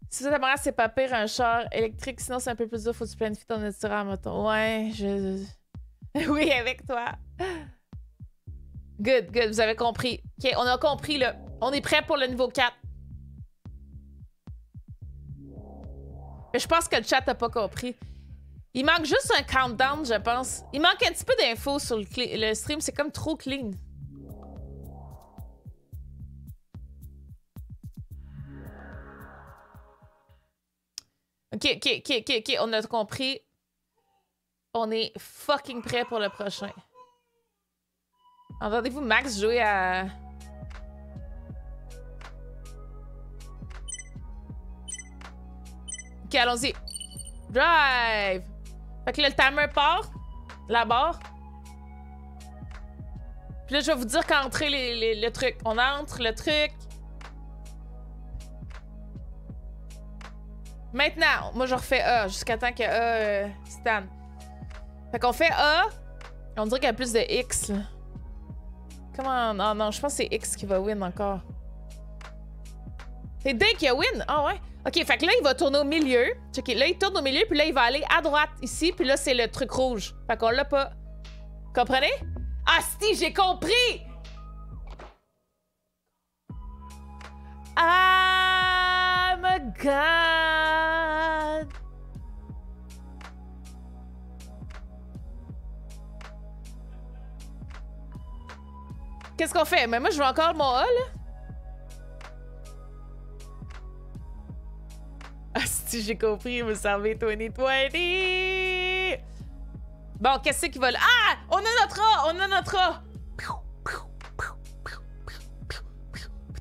Si ça t'aimerait, c'est pas pire un char électrique, sinon c'est un peu plus dur, faut que tu planifies ton itinéraire en moto. Ouais, oui, avec toi. Good, vous avez compris. OK, on a compris, là. On est prêt pour le niveau 4. Mais je pense que le chat n'a pas compris. Il manque juste un countdown, je pense. Il manque un petit peu d'infos sur le stream, c'est comme trop clean. OK, on a compris. On est fucking prêt pour le prochain. Entendez-vous Max jouer à... OK, allons-y. Drive! Fait que là, le timer part. La barre. Puis là, je vais vous dire quand entrer le truc. On entre le truc. Maintenant, moi, je refais A jusqu'à temps que A Stan. Fait qu'on fait A. On dirait qu'il y a plus de X, là. Comment... Non, non, je pense que c'est X qui va win encore. C'est D qui a win? Ah ouais? OK, fait que là, il va tourner au milieu. Checkez, là, il tourne au milieu, puis là, il va aller à droite, ici, puis là, c'est le truc rouge. Fait qu'on l'a pas. Comprenez? Ah, si, j'ai compris! Oh my God! Qu'est-ce qu'on fait? Mais moi, je veux encore mon A, là. Ah, si j'ai compris, vous savez, 2020! Bon, qu'est-ce qu'il va là? Ah! On a notre A! On a notre A!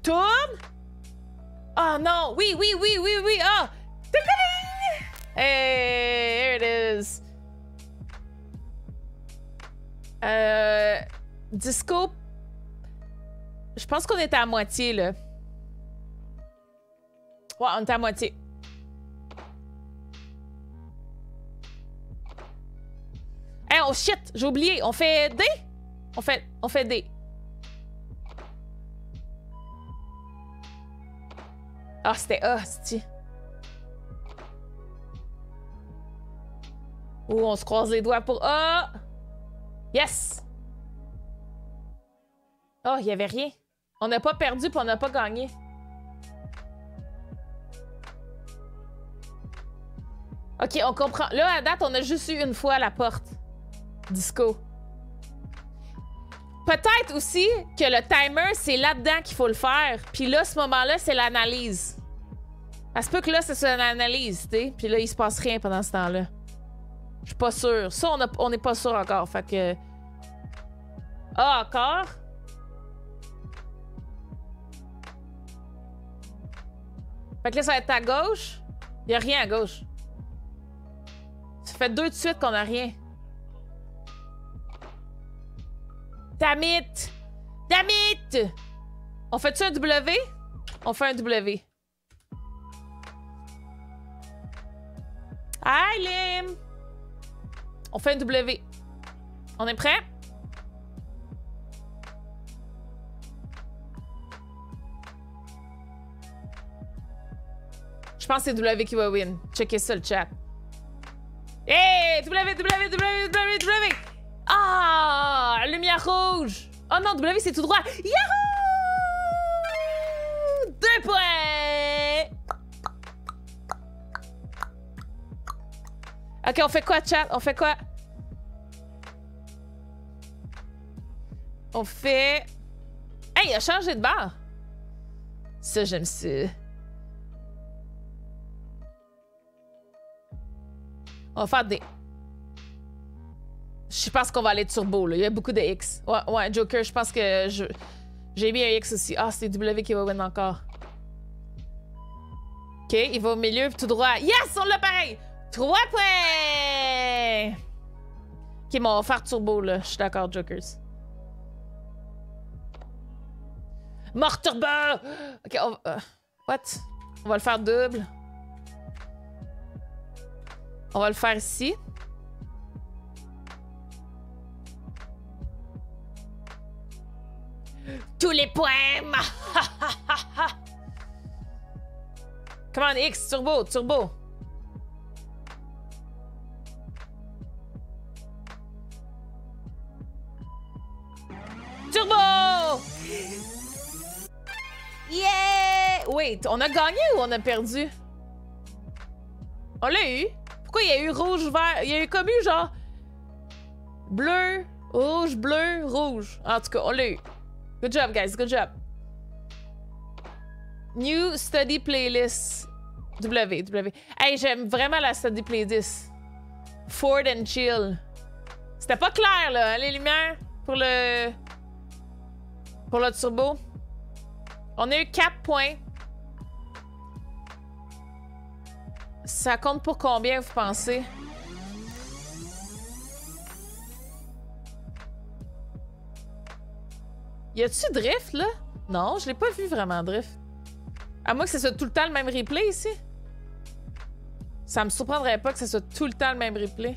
Tourne! Oh non! Oui, oui, oui, oui, oui! Ah! Hey, here it is! Disco... Je pense qu'on était à moitié, là. Ouais, on était à moitié. Hey, oh shit! J'ai oublié! On fait D? On fait D. Ah, c'était A, c'ti. Oh, on se croise les doigts pour A! Yes! Oh, il y avait rien. On n'a pas perdu puis on n'a pas gagné. Ok, on comprend. Là, à date, on a juste eu une fois la porte. Disco. Peut-être aussi que le timer, c'est là-dedans qu'il faut le faire. Puis là, ce moment-là, c'est l'analyse. Ça se peut que là, c'est une analyse, tu sais. Puis là, il se passe rien pendant ce temps-là. Je suis pas sûre. Ça, on n'est pas sûr encore. Fait que... Ah, encore? Fait que là, ça va être à gauche. Il a rien à gauche. Ça fait 2 de suite qu'on a rien. Damn it! Damn it! On fait-tu un W? On fait un W. Hi, Lim! On fait un W. On est prêt? Je pense que c'est W qui va win. Checkez ça, le chat. Hey! W, W, W, W, W! Ah! Lumière rouge! Oh non, W, c'est tout droit! Yahoo! 2 points! Ok, on fait quoi, chat? On fait quoi? On fait... Hey, il a changé de barre! Ça, j'aime ça. On va faire des... Je pense qu'on va aller turbo, là. Il y a beaucoup de X. Ouais, Joker, je pense que j'ai mis un X aussi. Ah, c'est W qui va win encore. OK, il va au milieu, tout droit. Yes, on l'a pareil! 3 points! OK, bon, on va faire turbo, là. Je suis d'accord, Jokers. Mort turbo! OK, on va... what? On va le faire double. On va le faire ici. Tous les points! Come on, X, turbo, turbo. Turbo! Yeah! Wait, on a gagné ou on a perdu? On l'a eu. Pourquoi il y a eu rouge, vert? Il y a eu comme eu genre... bleu, rouge, bleu, rouge. En tout cas, on l'a eu. Good job, guys. Good job. New study playlist. W. Hey, j'aime vraiment la study playlist. Ford and chill. C'était pas clair, là, hein, les lumières pour le... pour le turbo. On a eu 4 points. Ça compte pour combien, vous pensez? Y a-tu drift, là? Non, je l'ai pas vu vraiment, drift. À moins que ce soit tout le temps le même replay, ici. Ça me surprendrait pas que ce soit tout le temps le même replay.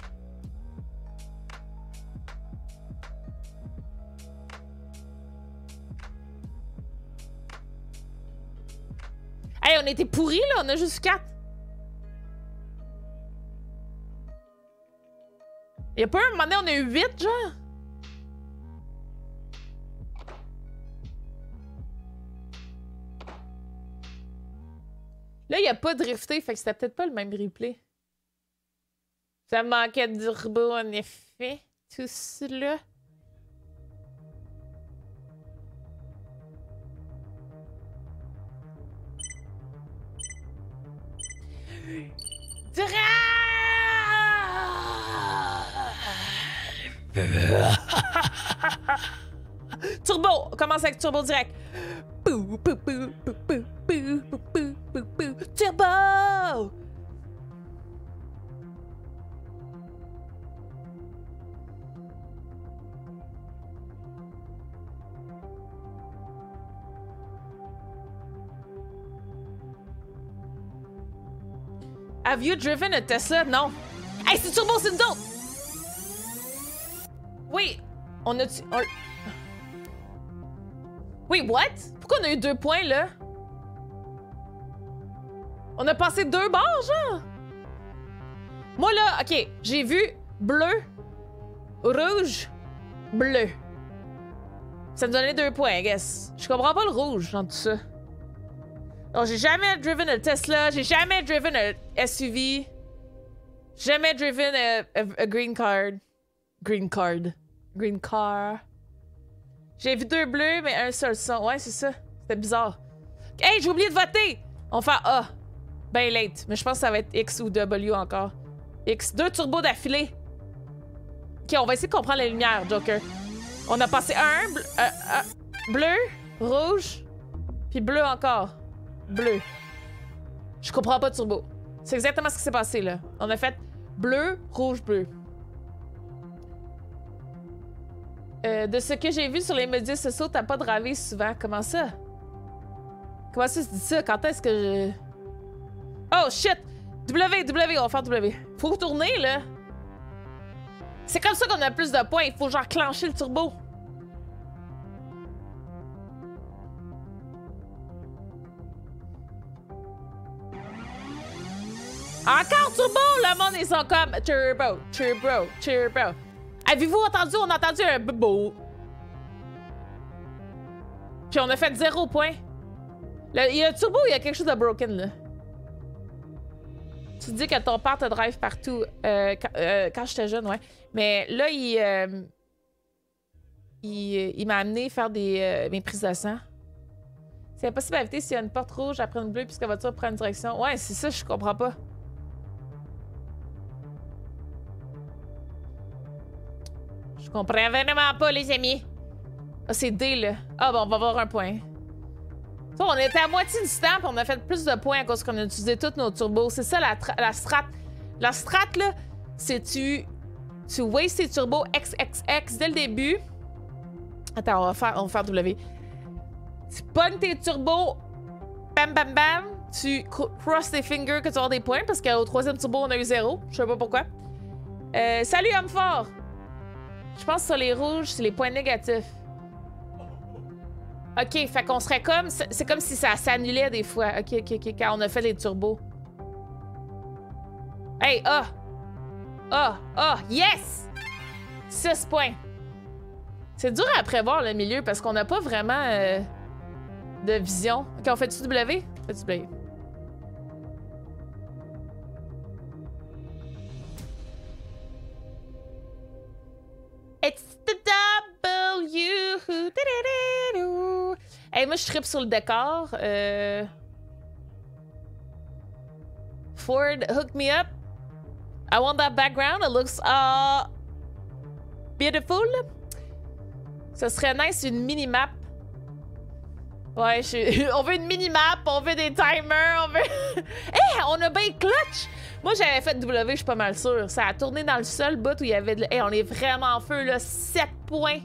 Hey, on était pourris, là. On a juste 4. Y'a pas un moment donné, on a eu 8, genre? Là, il n'y a pas drifté, fait que c'était peut-être pas le même replay. Ça manquait de turbo, en effet. Tout cela. Turbo! On commence avec turbo direct. Pou, pou, pou, pou, pou, pou, pou, pou, pou, pou. Turbo! Have you driven a Tesla? Non. Hey, c'est turbo, c'est une autre! Oui, on a-tu... Wait, what? Pourquoi on a eu 2 points, là? On a passé 2 barres, genre? Moi, là, OK, j'ai vu bleu, rouge, bleu. Ça me donnait 2 points, I guess. Je comprends pas le rouge dans tout ça. Donc, j'ai jamais driven un Tesla, j'ai jamais driven un SUV, jamais driven a green card. Green card. Green car. J'ai vu 2 bleus, mais un seul son. Ouais, c'est ça. C'était bizarre. Hey, j'ai oublié de voter! On fait A. Ben late. Mais je pense que ça va être X ou W encore. X. 2 turbos d'affilée. Ok, on va essayer de comprendre la lumière, Joker. On a passé bleu, rouge, puis bleu encore. Bleu. Je comprends pas turbo. C'est exactement ce qui s'est passé, là. On a fait bleu, rouge, bleu. De ce que j'ai vu sur les médias sociaux, t'as pas dravé souvent. Comment ça? Comment ça se dit ça? Quand est-ce que je... Oh, shit! W, on va faire W. Faut retourner, là. C'est comme ça qu'on a plus de points. Il faut genre clencher le turbo. Encore turbo! Le monde, ils sont comme turbo, turbo, turbo. Avez-vous entendu? On a entendu un bobo. Puis on a fait 0 points. Il y a un turbo, il y a quelque chose de broken, là. Tu dis que ton père te drive partout. Quand j'étais jeune, ouais. Mais là, il m'a amené faire mes prises de sang. C'est impossible à éviter s'il y a une porte rouge après une bleue puisque la voiture prend une direction. Ouais, c'est ça, je comprends pas. Je comprends vraiment pas, les amis. Ah, c'est D, là. Ah, bon, on va avoir un point. Ça, on était à moitié du temps, puis on a fait plus de points à cause qu'on a utilisé tous nos turbos. C'est ça, la strat. La strat, là, c'est tu wastes tes turbos XXX dès le début. Attends, on va faire W. Tu pognes tes turbos, bam, bam, bam. Tu cross tes fingers que tu vas avoir des points, parce qu'au 3e turbo, on a eu 0. Je sais pas pourquoi. Salut, homme fort! Je pense que sur les rouges, c'est les points négatifs. OK, fait qu'on serait comme... C'est comme si ça s'annulait des fois. OK, quand on a fait les turbos. Hey, yes! 6 points. C'est dur à prévoir, le milieu, parce qu'on n'a pas vraiment de vision. OK, on fait-tu W? On fait-tu W? It's the W. Hey, moi, je trippe sur le décor. Ford, hook me up. I want that background. It looks beautiful. Ce serait nice une mini-map. Ouais, on veut une mini-map, on veut des timers, on veut... Hey, on a bien clutch! Moi, j'avais fait W, je suis pas mal sûre. Ça a tourné dans le seul bout où il y avait de... Hey, on est vraiment en feu, là. 7 points.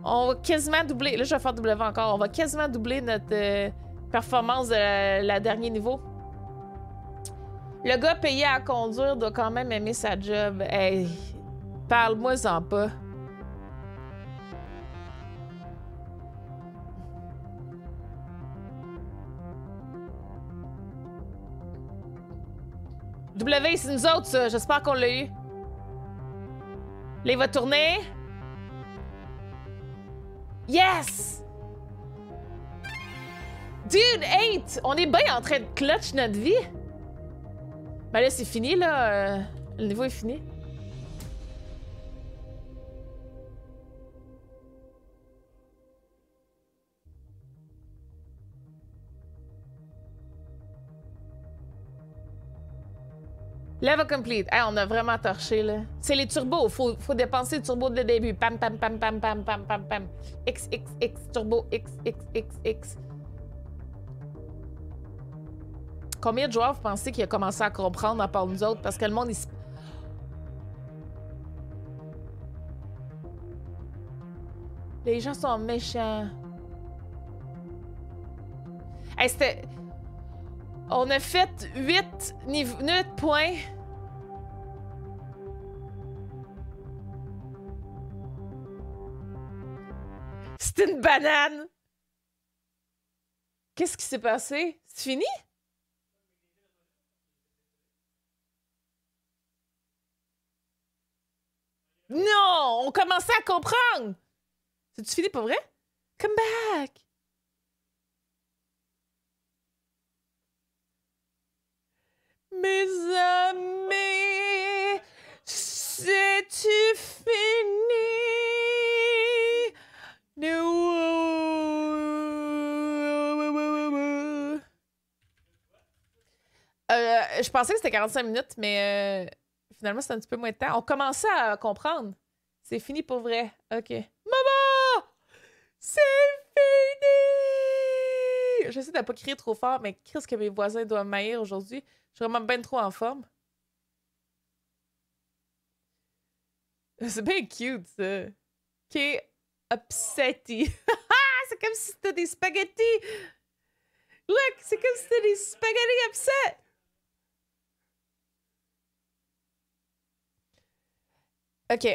On va quasiment doubler... Là, je vais faire W encore. On va quasiment doubler notre performance de la dernier niveau. Le gars payé à conduire doit quand même aimer sa job. Hey, parle-moi-en pas. W, c'est nous autres, ça. J'espère qu'on l'a eu. Là, il va tourner. Yes! Dude, 8! On est bien en train de clutch notre vie. Ben là, c'est fini, là. Le niveau est fini. Level complete. Hey, on a vraiment torché, là. C'est les turbos. Faut dépenser le turbo dès le début. Pam, pam, pam, pam, pam, pam, pam, pam. X, X, X, turbo, X, X, X, X. Combien de joueurs vous pensez qu'il a commencé à comprendre à part nous autres? Parce que le monde, il se... Les gens sont méchants. Hey, c'était... On a fait 8 points. C'était une banane. Qu'est-ce qui s'est passé? C'est fini? Non! On commençait à comprendre! C'est-tu fini pour vrai? Come back! Mes amis, c'est-tu fini? Je pensais que c'était 45 minutes, mais finalement, c'était un petit peu moins de temps. On commençait à comprendre. C'est fini pour vrai. OK. Maman! C'est fini! J'essaie de ne pas crier trop fort, mais qu'est-ce que mes voisins doivent m'haïr aujourd'hui? Je suis vraiment bien trop en forme. C'est bien cute, ça. OK. Upsetty. C'est comme si c'était des spaghettis. Look, c'est comme si c'était des spaghettis upset. OK.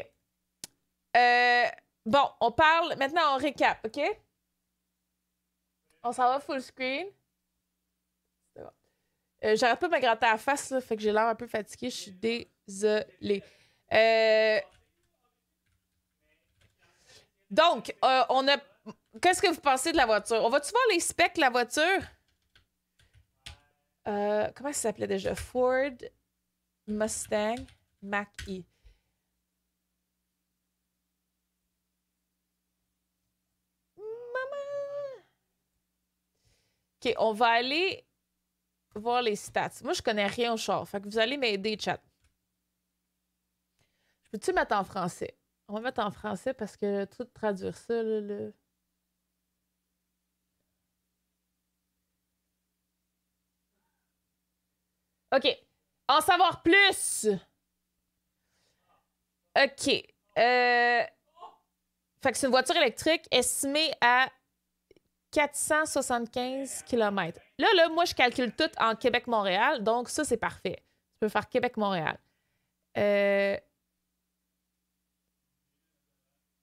Bon, on parle... Maintenant, on récap, OK? On s'en va full screen. J'arrête pas de me gratter à la face, là, fait que j'ai l'air un peu fatiguée. Je suis désolée. Donc, on a... Qu'est-ce que vous pensez de la voiture? On va-tu voir les specs de la voiture? Comment ça s'appelait déjà? Ford Mustang Mach-E. Maman! OK, on va aller voir les stats. Moi, je connais rien au char, fait que vous allez m'aider, chat. Je peux-tu mettre en français? On va mettre en français parce que tout traduire ça, là... OK. En savoir plus! OK. Fait que c'est une voiture électrique estimée à 475 km. Là, moi, je calcule tout en Québec-Montréal, donc ça, c'est parfait. Tu peux faire Québec-Montréal.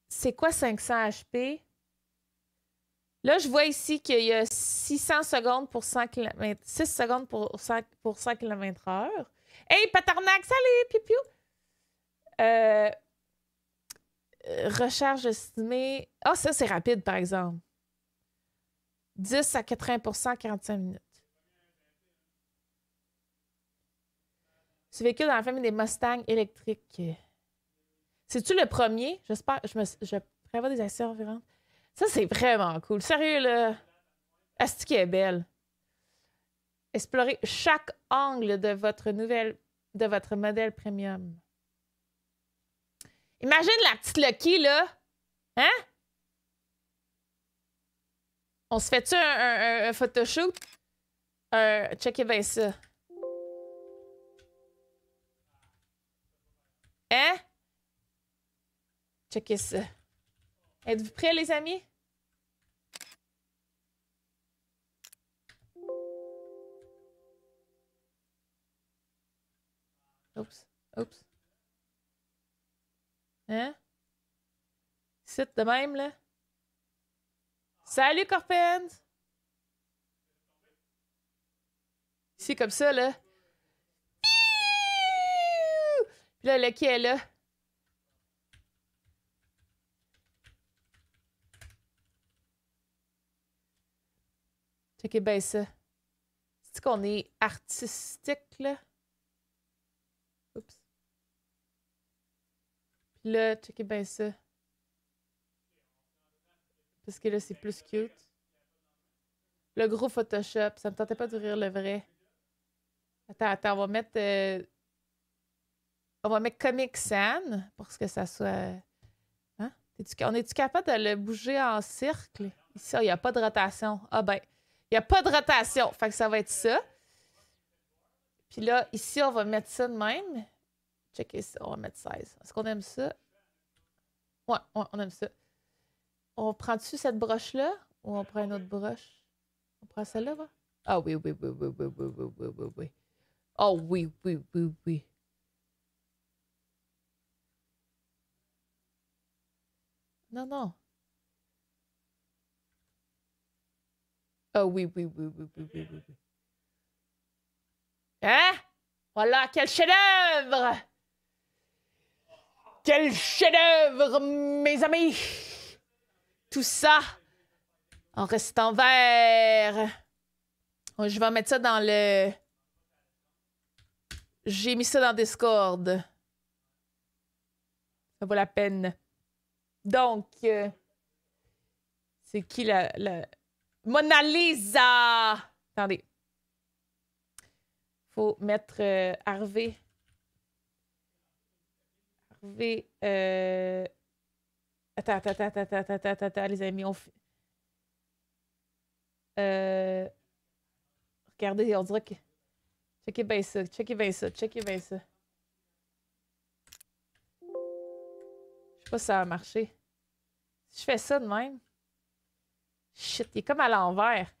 C'est quoi 500 HP? Là, je vois ici qu'il y a 600 secondes pour 100 km, 6 secondes pour 100 km/h. Hey, Patarnac, salut, piou-piou! Recharge estimée. Ah, ça, c'est rapide, par exemple. 10 à 80 45 minutes. Ce véhicule dans la famille des Mustangs électriques. C'est-tu le premier? J'espère. Je prévois des actions environnantes. Ça, c'est vraiment cool. Sérieux, là. Asti qui est belle. Explorez chaque angle de votre modèle premium. Imagine la petite Lucky, là. Hein? On se fait-tu un photoshoot? Checkez bien ça. Hein? Checkez ça. Êtes-vous prêts, les amis? Oups. Oups. Hein? C'est de même, là? Salut, Corpens! Ici, comme ça, là. Puis là, Lucky est là. Checkez bien ça. C'est qu'on est artistique, là? Oups. Puis là, checkez bien ça. Parce que là, c'est plus cute. Le gros Photoshop. Ça me tentait pas d'ouvrir le vrai. Attends, on va mettre... On va mettre Comic Sans pour que ça soit... Hein? On est-tu capable de le bouger en cercle? Ici, il n'y a pas de rotation. Ah ben, il n'y a pas de rotation. Fait que ça va être ça. Puis là, ici, on va mettre ça de même. Checkez ça, on va mettre 16. Est-ce qu'on aime ça? Ouais, on aime ça. On prend-tu cette broche-là ou on prend une autre broche? On prend celle-là, va? Ah oui, oui, oui, oui, oui, oui, oui, oui, oui, oui. Oh oui, oui, oui, oui. Non, non. Ah oui, oui, oui, oui, oui, oui, oui, oui. Hein? Voilà, quel chef-d'œuvre! Quel chef-d'œuvre, mes amis! Tout ça en restant vert. Je vais mettre ça dans le... J'ai mis ça dans Discord. Ça vaut la peine. Donc, c'est qui la... Mona Lisa! Attendez. Faut mettre Harvey. Harvey. Attends, les amis. Regardez, on dirait que... Checkez bien ça, checkez bien ça, checkez bien ça. Je sais pas si ça va marcher. Si je fais ça de même... Shit, il est comme à l'envers.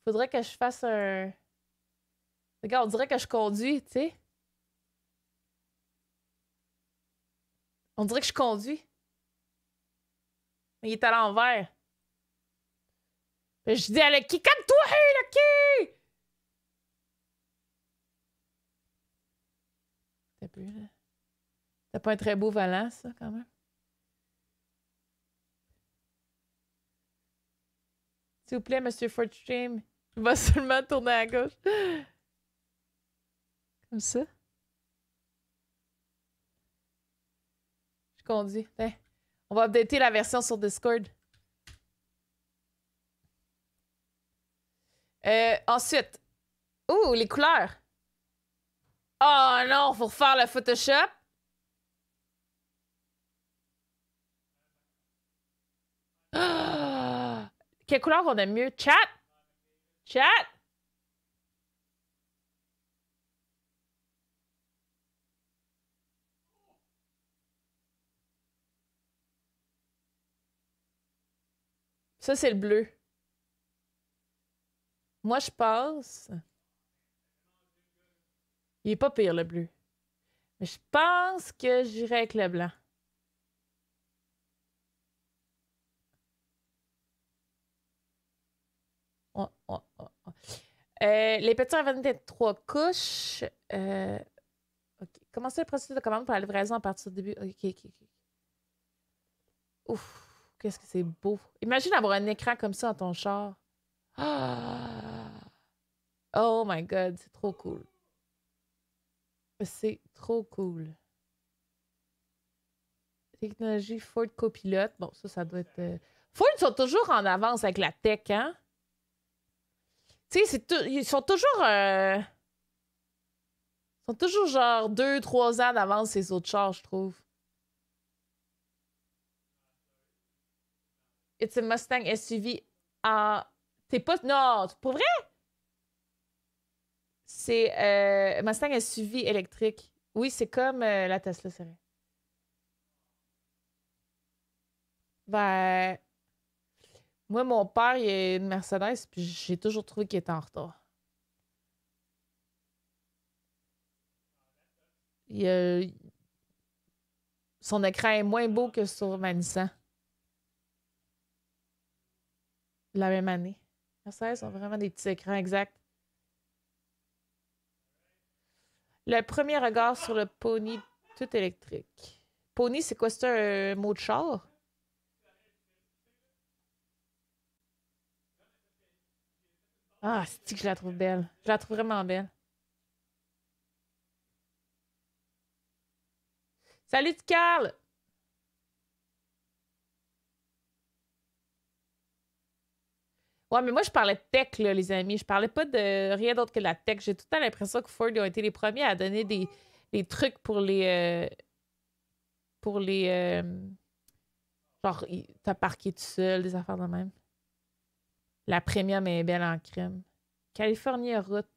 Faudrait que je fasse un... Regarde, on dirait que je conduis, tu sais. On dirait que je conduis. Mais il est à l'envers. Je dis à Lucky, calme-toi, Lucky! T'as peu, là. T'as pas un très beau volant, ça, quand même. S'il vous plaît, Monsieur Fortstream, il va seulement tourner à gauche. Comme ça. Je conduis. Tiens. On va updater la version sur Discord. Ensuite. Ouh, les couleurs. Oh non, faut refaire le Photoshop. Ah! Quelle couleur on aime mieux? Chat? Chat? Ça, c'est le bleu. Moi, je pense... Il est pas pire, le bleu. Mais je pense que j'irai avec le blanc. Les petits en 23 couches. OK. Commencez le processus de commande pour la livraison à partir du début. OK. Ouf, qu'est-ce que c'est beau. Imagine avoir un écran comme ça dans ton char. Ah! Oh my God, c'est trop cool. C'est trop cool. Technologie Ford Copilot. Bon, ça doit être... Ford sont toujours en avance avec la tech, hein? Tu sais, ils sont toujours... Ils sont toujours genre 2-3 ans d'avance ces autres chars, je trouve. It's a Mustang SUV. Ah, t'es pas... Non, pour vrai? C'est Mustang SUV électrique. Oui, c'est comme la Tesla, c'est vrai. Ben... Moi, mon père, il a une Mercedes, puis j'ai toujours trouvé qu'il était en retard. Son écran est moins beau que sur ma Nissan. La même année. Mercedes ont vraiment des petits écrans exacts. Le premier regard sur le Pony tout électrique. Pony, c'est quoi? C'est un mot de char? Ah, c'est que je la trouve belle. Je la trouve vraiment belle. Salut, Carl! Ouais, mais moi, je parlais de tech, les amis. Je parlais pas de rien d'autre que de la tech. J'ai tout le temps l'impression que Ford ont été les premiers à donner les trucs pour les... genre, t'as parqué tout seul, des affaires de même. La premium est belle en crème. California Route.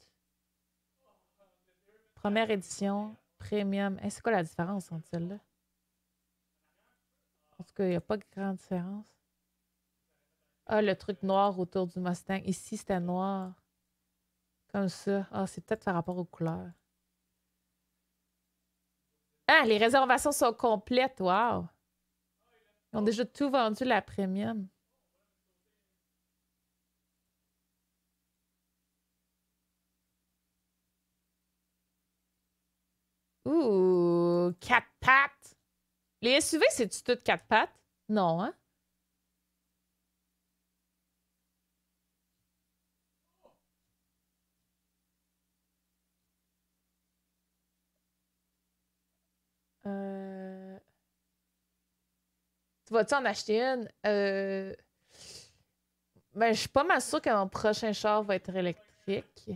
Première édition. Premium. Hey, c'est quoi la différence entre celles-là? En tout cas, il n'y a pas de grande différence. Ah, le truc noir autour du Mustang. Ici, c'était noir. Comme ça. Ah, c'est peut-être par rapport aux couleurs. Ah, les réservations sont complètes. Wow! Ils ont déjà tout vendu, la premium. Ouh! Quatre pattes! Les SUV, c'est-tu toutes quatre pattes? Non, hein? Euh... Tu vas-tu en acheter une? Ben, je suis pas mal sûre que mon prochain char va être électrique.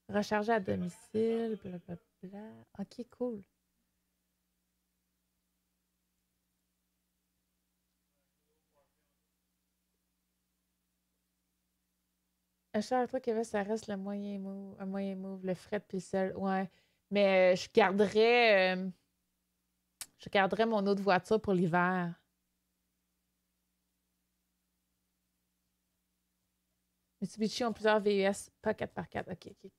Recharger à domicile, blablabla. Ok, cool. Acheter un truc, ça reste le moyen move, un moyen move, le fret puis le sel. Ouais. Mais je garderais mon autre voiture pour l'hiver. Mitsubishi ont plusieurs VUS, pas 4x4. Ok, ok, ok.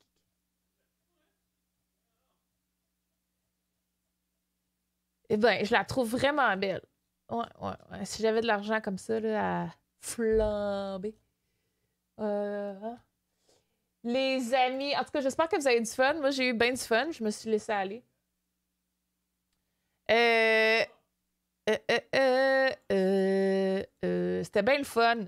Eh bien, je la trouve vraiment belle. Ouais, ouais, ouais. Si j'avais de l'argent comme ça, là, à flamber. Hein. Les amis, en tout cas, j'espère que vous avez du fun. Moi, j'ai eu bien du fun. Je me suis laissée aller. Euh, C'était bien le fun.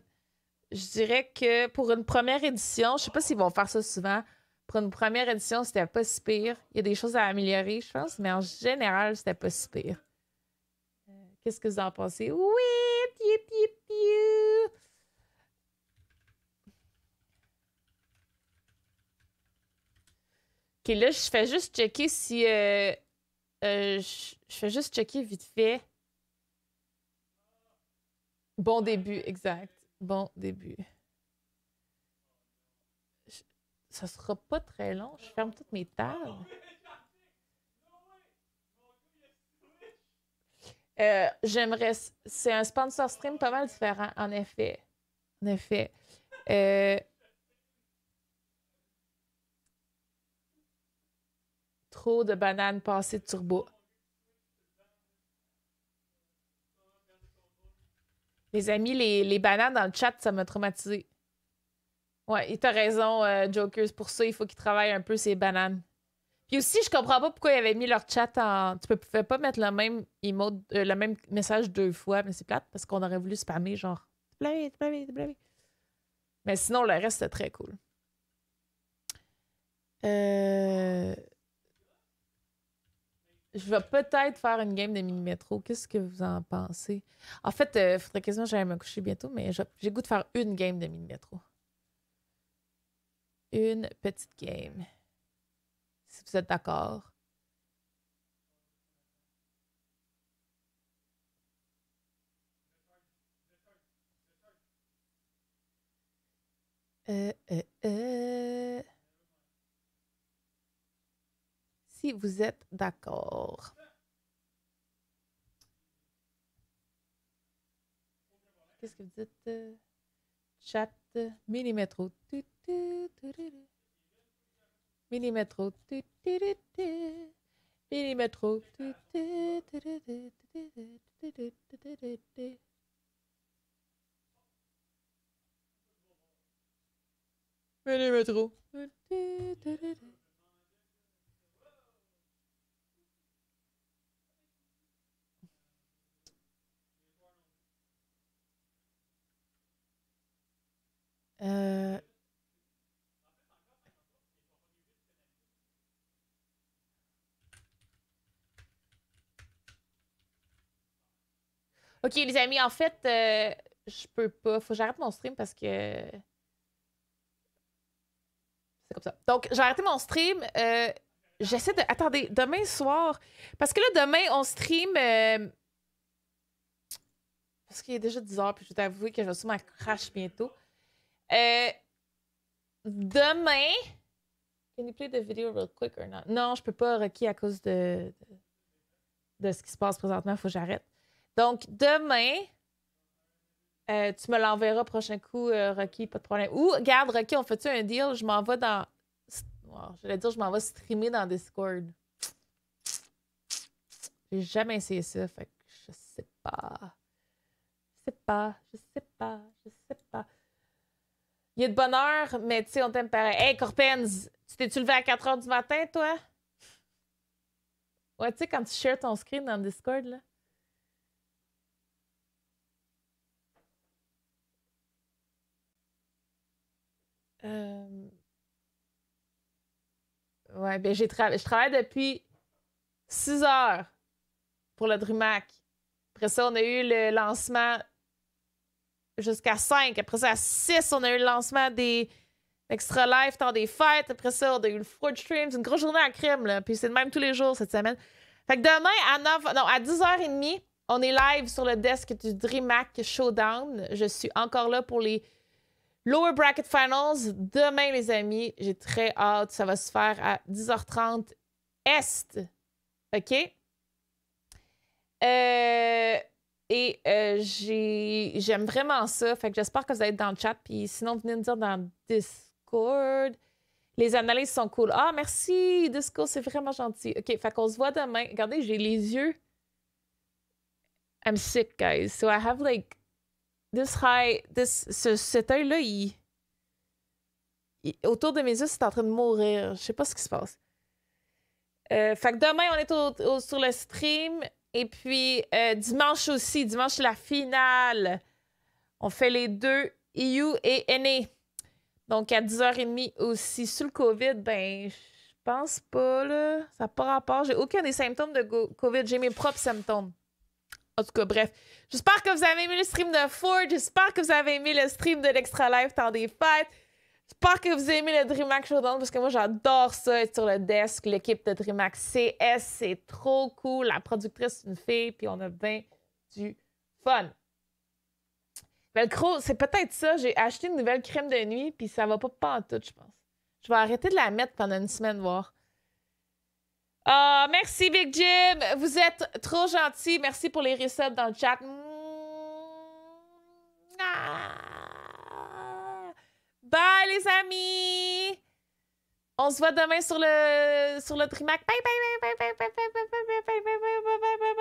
Je dirais que pour une première édition, je sais pas s'ils vont faire ça souvent. Pour une première édition, c'était pas si pire. Il y a des choses à améliorer, je pense, mais en général, c'était pas si pire. Qu'est-ce que vous en pensez? Oui! Piu, piu, piu. OK, là, je fais juste checker si... je fais juste checker vite fait. Bon début, exact. Bon début. Ça sera pas très long. Je ferme toutes mes tables. J'aimerais... C'est un sponsor stream pas mal différent, en effet. En effet. Euh, Trop de bananes passées de turbo. Les amis, les bananes dans le chat, ça m'a traumatisé. Ouais, et t'as raison, Jokers. Pour ça, il faut qu'ils travaillent un peu ces bananes. Puis aussi, je comprends pas pourquoi ils avaient mis leur chat en. Tu pouvais pas mettre le même emote, le même message deux fois, mais c'est plate parce qu'on aurait voulu spammer, genre. Mais sinon, le reste, c'était très cool. Euh... Je vais peut-être faire une game de mini-métro. Qu'est-ce que vous en pensez? En fait, il faudrait quasiment que j'aille me coucher bientôt, mais j'ai goût de faire une game de mini-métro. Une petite game. Si vous êtes d'accord. Euh, euh, euh. Si vous êtes d'accord. Qu'est-ce que vous dites? Chat, mini-métro. Mini-métro. Mini-métro. Mini-métro. OK, les amis, en fait, je peux pas. Faut que j'arrête mon stream parce que C'est comme ça. Donc, j'ai arrêté mon stream. J'essaie de... Attendez, demain soir... Parce que là, demain, on stream... Parce qu'il est déjà 10h, puis je vais t'avouer que je vais sûrement crash bientôt. Demain... Can you play the video real quick or not? Non, je peux pas, Rocky, à cause de ce qui se passe présentement. Faut que j'arrête. Donc, demain... tu me l'enverras prochain coup, Rocky, pas de problème. Ou, regarde, Rocky, on fait-tu un deal? Je m'en vais dans... Wow, j'allais dire, je m'en vais streamer dans Discord. J'ai jamais essayé ça, fait que je sais pas. Je sais pas. Il y a de bonne heure, mais tu sais, on t'aime pareil. Hey, Corpens, tu t'es-tu levé à 4h du matin, toi? Ouais, tu sais, quand tu shares ton screen dans Discord, là. Ouais, ben je travaille depuis 6 heures pour le DreamHack. Après ça, on a eu le lancement jusqu'à 5. Après ça, à 6, on a eu le lancement des Extra Life, temps des fêtes. Après ça, on a eu le Food Stream. C'est une grosse journée à crème, là. Puis c'est le même tous les jours cette semaine. Fait que demain, à 10h30, on est live sur le desk du DreamHack Showdown. Je suis encore là pour les Lower Bracket Finals. Demain, les amis, j'ai très hâte. Ça va se faire à 10h30 Est. OK? J'aime vraiment ça. Fait que j'espère que vous allez être dans le chat. Puis sinon, venez me dire dans Discord. Les analyses sont cool. Ah, merci, Discord, c'est vraiment gentil. OK, fait qu'on se voit demain. Regardez, j'ai les yeux. I'm sick, guys. So I have like this high. Cet œil-là, autour de mes yeux, c'est en train de mourir. Je sais pas ce qui se passe. Fait que demain, on est sur le stream. Et puis, dimanche aussi. Dimanche, c'est la finale. On fait les deux, EU et NA. Donc, à 10h30 aussi. Sur le COVID, ben, je pense pas, là. Ça n'a pas rapport. J'ai aucun des symptômes de COVID. J'ai mes propres symptômes. En tout cas, bref. J'espère que vous avez aimé le stream de Ford. J'espère que vous avez aimé le stream de l'Extra Life temps des fêtes. J'espère que vous avez aimé le DreamHack Showdown parce que moi, j'adore ça, être sur le desk. L'équipe de DreamHack CS, c'est trop cool. La productrice, c'est une fille, puis on a bien du fun. Velcro, c'est peut-être ça. J'ai acheté une nouvelle crème de nuit, puis ça va pas pantoute, je pense. Je vais arrêter de la mettre pendant une semaine, voir. Ah, merci, Big Jim. Vous êtes trop gentil. Merci pour les resubs dans le chat. Bye, les amis! On se voit demain sur le DreamHack. Bye, bye, bye, bye, bye, bye, bye, bye, bye, bye, bye, bye, bye, bye, bye.